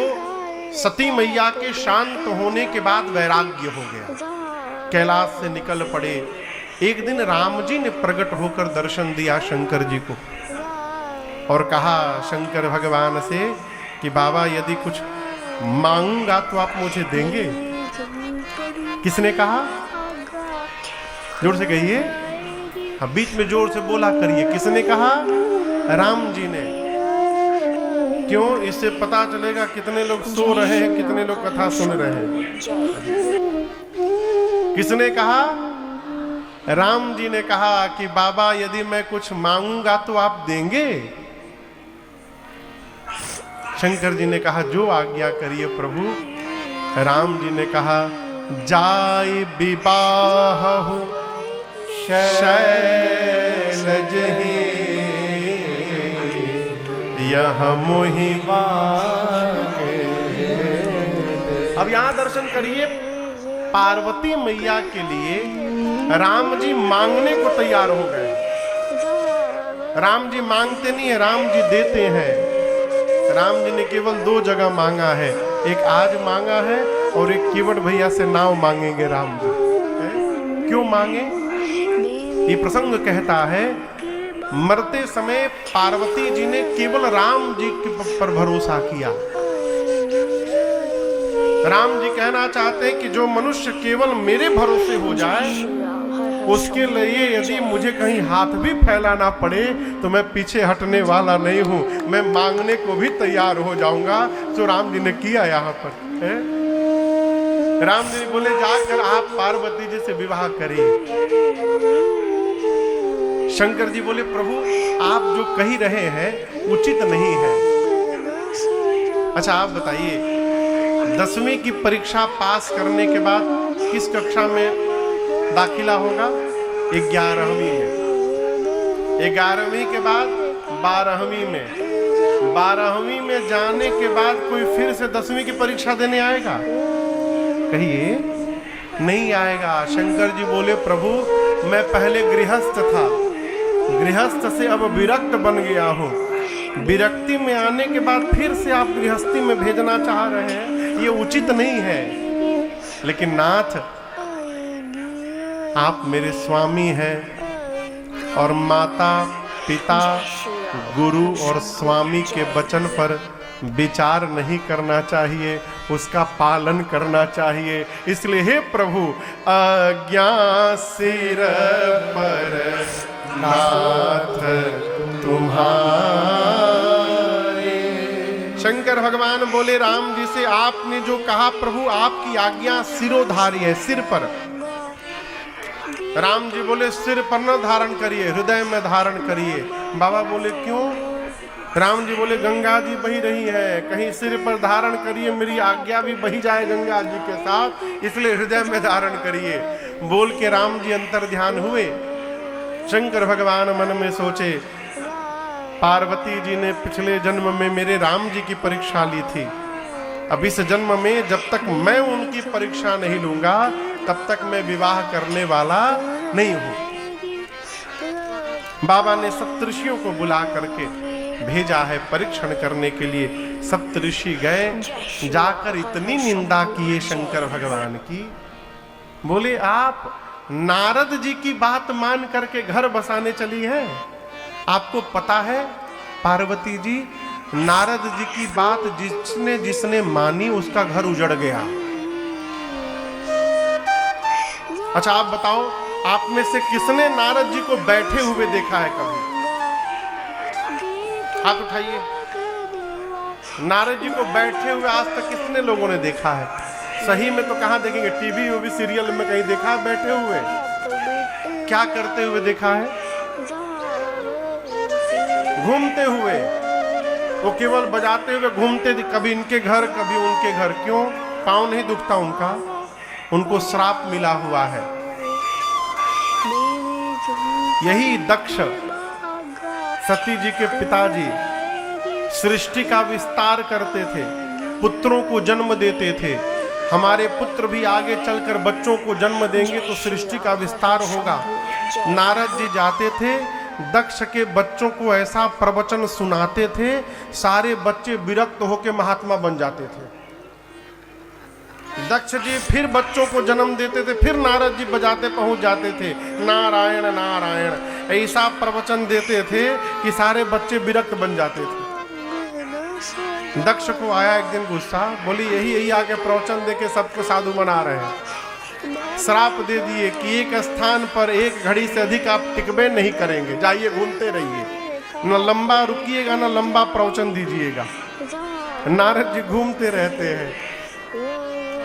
सती मैया के शांत होने के बाद वैराग्य हो गया, कैलाश से निकल पड़े। एक दिन राम जी ने प्रकट होकर दर्शन दिया शंकर जी को और कहा शंकर भगवान से कि बाबा यदि कुछ मांगूंगा तो आप मुझे देंगे। किसने कहा? जोर से कहिए, हाँ बीच में जोर से बोला करिए। किसने कहा? राम जी ने। क्यों? इससे पता चलेगा कितने लोग सो रहे हैं, कितने लोग कथा सुन रहे हैं। किसने कहा? राम जी ने कहा कि बाबा यदि मैं कुछ मांगूंगा तो आप देंगे। शंकर जी ने कहा जो आज्ञा करिए प्रभु। राम जी ने कहा जाय विवाह शैलज यह मोहि मांगे। अब यहां दर्शन करिए, पार्वती मैया के लिए राम जी मांगने को तैयार हो गए। राम जी मांगते नहीं है, राम जी देते हैं। राम जी ने केवल 2 जगह मांगा है, एक आज मांगा है और एक केवट भैया से नाव मांगेंगे राम जी। क्यों मांगे? ये प्रसंग कहता है मरते समय पार्वती जी ने केवल राम जी पर भरोसा किया। राम जी कहना चाहते हैं कि जो मनुष्य केवल मेरे भरोसे हो जाए, उसके लिए यदि मुझे कहीं हाथ भी फैलाना पड़े तो मैं पीछे हटने वाला नहीं हूं, मैं मांगने को भी तैयार हो जाऊंगा। जो राम जी ने किया यहाँ पर है। राम जी बोले जाकर आप पार्वती जी से विवाह करिए। शंकर जी बोले प्रभु आप जो कही रहे हैं उचित नहीं है। अच्छा आप बताइए 10वीं की परीक्षा पास करने के बाद किस कक्षा में दाखिला होगा? 11वीं में। 11वीं के बाद 12वीं में। 12वीं में जाने के बाद कोई फिर से 10वीं की परीक्षा देने आएगा? कहिए नहीं आएगा। शंकर जी बोले प्रभु मैं पहले गृहस्थ था, गृहस्थ से अब विरक्त बन गया हूँ। विरक्ति में आने के बाद फिर से आप गृहस्थी में भेजना चाह रहे हैं, ये उचित नहीं है। लेकिन नाथ आप मेरे स्वामी हैं और माता पिता गुरु और स्वामी के वचन पर विचार नहीं करना चाहिए, उसका पालन करना चाहिए। इसलिए हे प्रभु आज्ञा सिर पर नाथ तुम्हारे। शंकर भगवान बोले राम जी से आपने जो कहा प्रभु आपकी आज्ञा सिरोधारी है, सिर पर। राम जी बोले सिर पर न धारण करिए, हृदय में धारण करिए। बाबा बोले क्यों? राम जी बोले गंगा जी बही रही है, कहीं सिर पर धारण करिए, मेरी आज्ञा भी बही जाए गंगा जी के साथ, इसलिए हृदय में धारण करिए। बोल के राम जी अंतर ध्यान हुए। शंकर भगवान मन में सोचे पार्वती जी ने पिछले जन्म में मेरे राम जी की परीक्षा ली थी, अब इस जन्म में जब तक मैं उनकी परीक्षा नहीं लूंगा तब तक मैं विवाह करने वाला नहीं हूं। बाबा ने सप्तऋषियों को बुला करके भेजा है परीक्षण करने के लिए। सप्तऋषि गए, जाकर इतनी निंदा किए शंकर भगवान की। बोले आप नारद जी की बात मान करके घर बसाने चली है। आपको पता है पार्वती जी नारद जी की बात जिसने मानी उसका घर उजड़ गया। अच्छा आप बताओ आप में से किसने नारद जी को बैठे हुए देखा है कभी? हाथ उठाइए। नारद जी को बैठे हुए आज तक कितने लोगों ने देखा है? सही में तो कहाँ देखेंगे, टीवी में भी सीरियल में कहीं देखा है बैठे हुए? क्या करते हुए देखा है? घूमते हुए। वो केवल बजाते हुए घूमते, कभी इनके घर कभी उनके घर। क्यों? पाँव नहीं दुखता उनका, उनको श्राप मिला हुआ है। यही दक्ष सती जी के पिताजी सृष्टि का विस्तार करते थे, पुत्रों को जन्म देते थे। हमारे पुत्र भी आगे चलकर बच्चों को जन्म देंगे तो सृष्टि का विस्तार होगा। नारद जी जाते थे, दक्ष के बच्चों को ऐसा प्रवचन सुनाते थे, सारे बच्चे विरक्त होकर महात्मा बन जाते थे। दक्ष जी फिर बच्चों को जन्म देते थे, फिर नारद जी बजाते पहुंच जाते थे नारायण नारायण, ऐसा प्रवचन देते थे कि सारे बच्चे विरक्त बन जाते थे। दक्ष को आया एक दिन गुस्सा, बोली यही आके प्रवचन देके सबको साधु बना रहे हैं। श्राप दे दिए कि एक स्थान पर एक घड़ी से अधिक आप टिकबे नहीं करेंगे, जाइए घूमते रहिए, न लंबा रुकिएगा न लंबा प्रवचन दीजिएगा। नारद जी घूमते रहते हैं।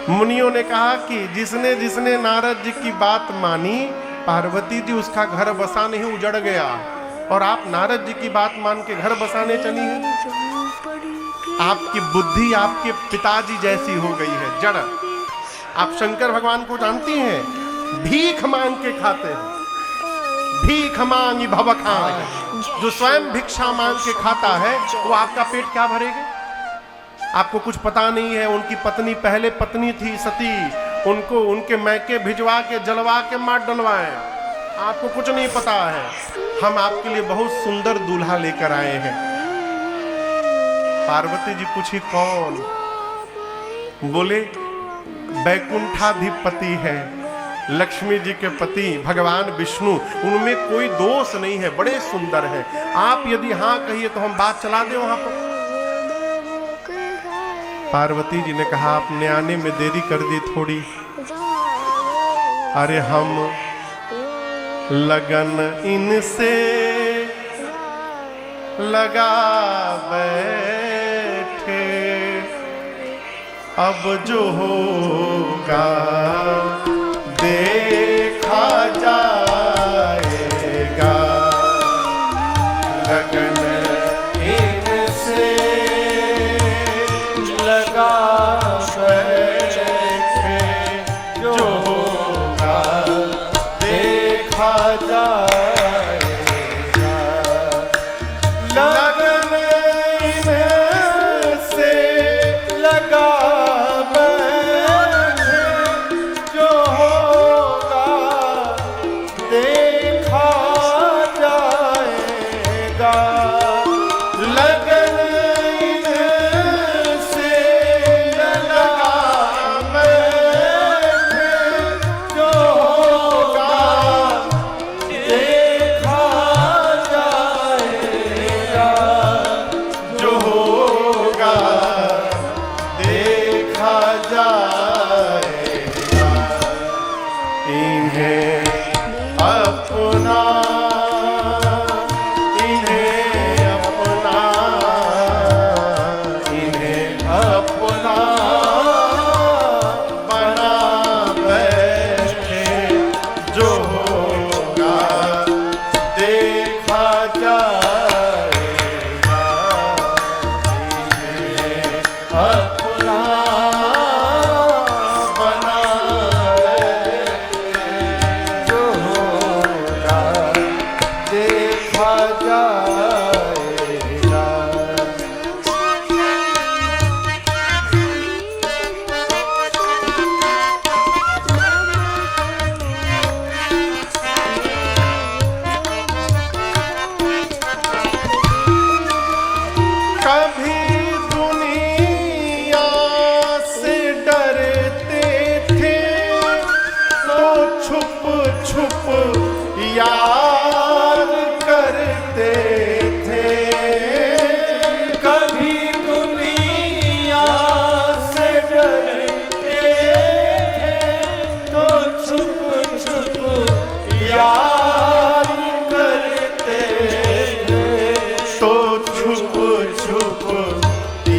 मुनियों ने कहा कि जिसने जिसने नारद जी की बात मानी, पार्वती जी उसका घर बसा नहीं उजड़ गया, और आप नारद जी की बात मान के घर बसाने चली हैं। आपकी बुद्धि आपके पिताजी जैसी हो गई है, जड़। आप शंकर भगवान को जानती हैं, भीख मांग के खाते हैं। भीख मांगी भव खाए, जो स्वयं भिक्षा मांग के खाता है वो आपका पेट क्या भरेगा? आपको कुछ पता नहीं है। उनकी पत्नी पहले पत्नी थी सती, उनको उनके मैके भिजवा के जलवा के मार डलवाए। आपको कुछ नहीं पता है। हम आपके लिए बहुत सुंदर दूल्हा लेकर आए हैं। पार्वती जी पूछी कौन? बोले वैकुंठाधिपति है, लक्ष्मी जी के पति भगवान विष्णु, उनमें कोई दोष नहीं है, बड़े सुंदर हैं। आप यदि हाँ कहिए तो हम बात चला दें वहां पर। पार्वती जी ने कहा आपने आने में देरी कर दी थोड़ी। अरे हम लगन इनसे लगा बैठे, अब जो होगा देखा जाएगा। लगन इनसे लगा बैठे, जो होगा देखा जाएगा। लगन इनसे लगा बैठे, जो होगा देखा जाएगा। लगन इनसे लगा बैठे, जो होगा देखा जाएगा। जो होगा देखा जाएगा। इन्हें अपना बना बैठे, जो होगा देखा जाएगा। इन्हें अपना बना बैठे, जो होगा देखा जाएगा। कभी दुनिया से डरते थे तो छुप छुप यार करते थे। कभी दुनिया से डरते थे तो छुप छुप यार करते थे। तो छुप छुप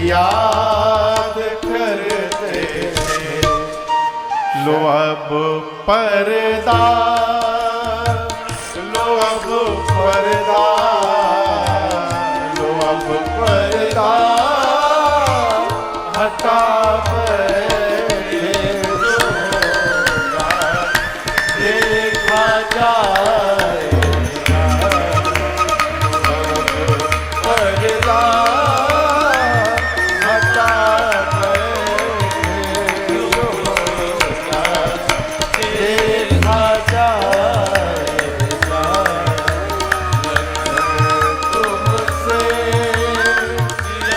याद करते थे। लो अब पर्दा, लो अब पर्दा, लो अब पर्दा हटा बैठे, जो होगा देखा जाएगा। पर्दा हटा बैठे, जो होगा देखा जाएगा। तुमसे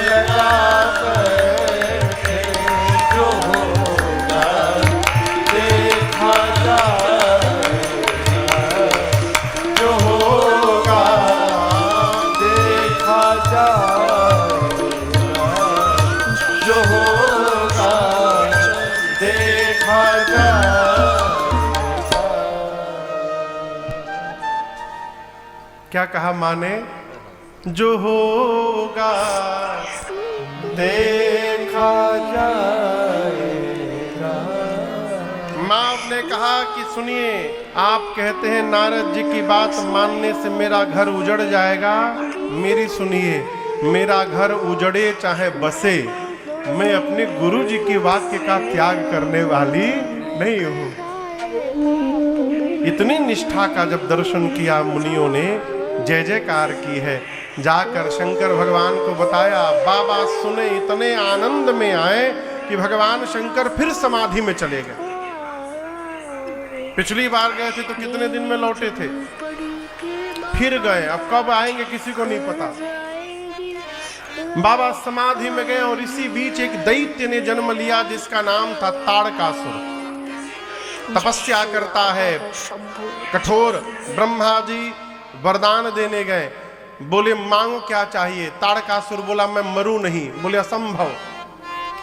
लगा बैठे, जो होगा देखा जाएगा। जो होगा देखा जाएगा। जो होगा देखा जाएगा। क्या कहा माने? जो होगा देखा जाएगा। माँ ने कहा कि सुनिए, आप कहते हैं नारद जी की बात मानने से मेरा घर उजड़ जाएगा। मेरी सुनिए, मेरा घर उजड़े चाहे बसे, मैं अपने गुरु जी की वाक्य का त्याग करने वाली नहीं हूँ। इतनी निष्ठा का जब दर्शन किया मुनियों ने, जय जयकार की है। जाकर शंकर भगवान को बताया। बाबा सुने, इतने आनंद में आए कि भगवान शंकर फिर समाधि में चले गए। पिछली बार गए थे तो कितने दिन में लौटे थे, फिर गए, अब कब आएंगे किसी को नहीं पता। बाबा समाधि में गए और इसी बीच एक दैत्य ने जन्म लिया जिसका नाम था ताड़कासुर। तपस्या करता है कठोर। ब्रह्मा जी वरदान देने गए, बोले मांगो क्या चाहिए। ताड़कासुर बोला मैं मरूं नहीं। बोले असंभव,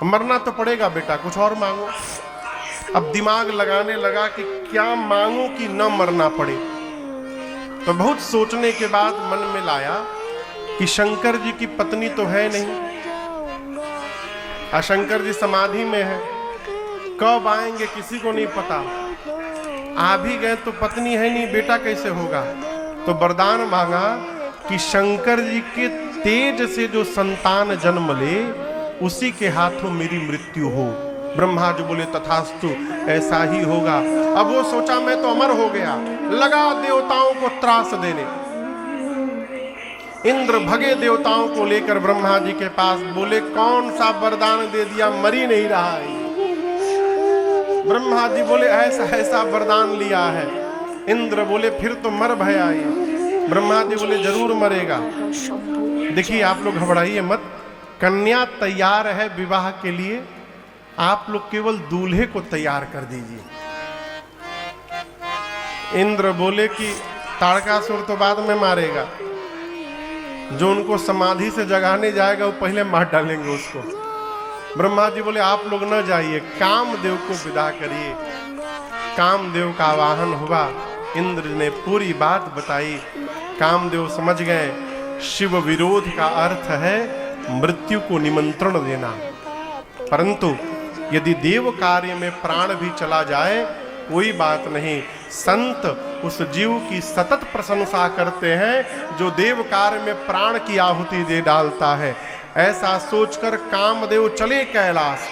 मरना तो पड़ेगा बेटा, कुछ और मांगो। अब दिमाग लगाने लगा कि क्या मांगूं कि न मरना पड़े। तो बहुत सोचने के बाद मन में लाया कि शंकर जी की पत्नी तो है नहीं, शंकर जी समाधि में है, कब आएंगे किसी को नहीं पता, आ भी गए तो पत्नी है नहीं, बेटा कैसे होगा। तो वरदान मांगा कि शंकर जी के तेज से जो संतान जन्म ले उसी के हाथों मेरी मृत्यु हो। ब्रह्मा जी बोले तथास्तु, ऐसा ही होगा। अब वो सोचा मैं तो अमर हो गया, लगा देवताओं को त्रास देने। इंद्र भगे देवताओं को लेकर ब्रह्मा जी के पास, बोले कौन सा वरदान दे दिया, मर ही नहीं रहा है। ब्रह्मा जी बोले ऐसा ऐसा वरदान लिया है। इंद्र बोले फिर तो मर भया ये। ब्रह्मा जी बोले जरूर मरेगा। देखिए आप लोग घबराइए मत, कन्या तैयार है विवाह के लिए, आप लोग केवल दूल्हे को तैयार कर दीजिए। इंद्र बोले कि ताड़कासुर तो बाद में मारेगा, जो उनको समाधि से जगाने जाएगा वो पहले मार डालेंगे उसको। ब्रह्मा जी बोले आप लोग न जाइए, कामदेव को विदा करिए। कामदेव का आवाहन हुआ, इंद्र ने पूरी बात बताई। कामदेव समझ गए शिव विरोध का अर्थ है मृत्यु को निमंत्रण देना, परंतु यदि देव कार्य में प्राण भी चला जाए कोई बात नहीं, संत उस जीव की सतत प्रशंसा करते हैं जो देव कार्य में प्राण की आहुति दे डालता है। ऐसा सोचकर कामदेव चले कैलाश।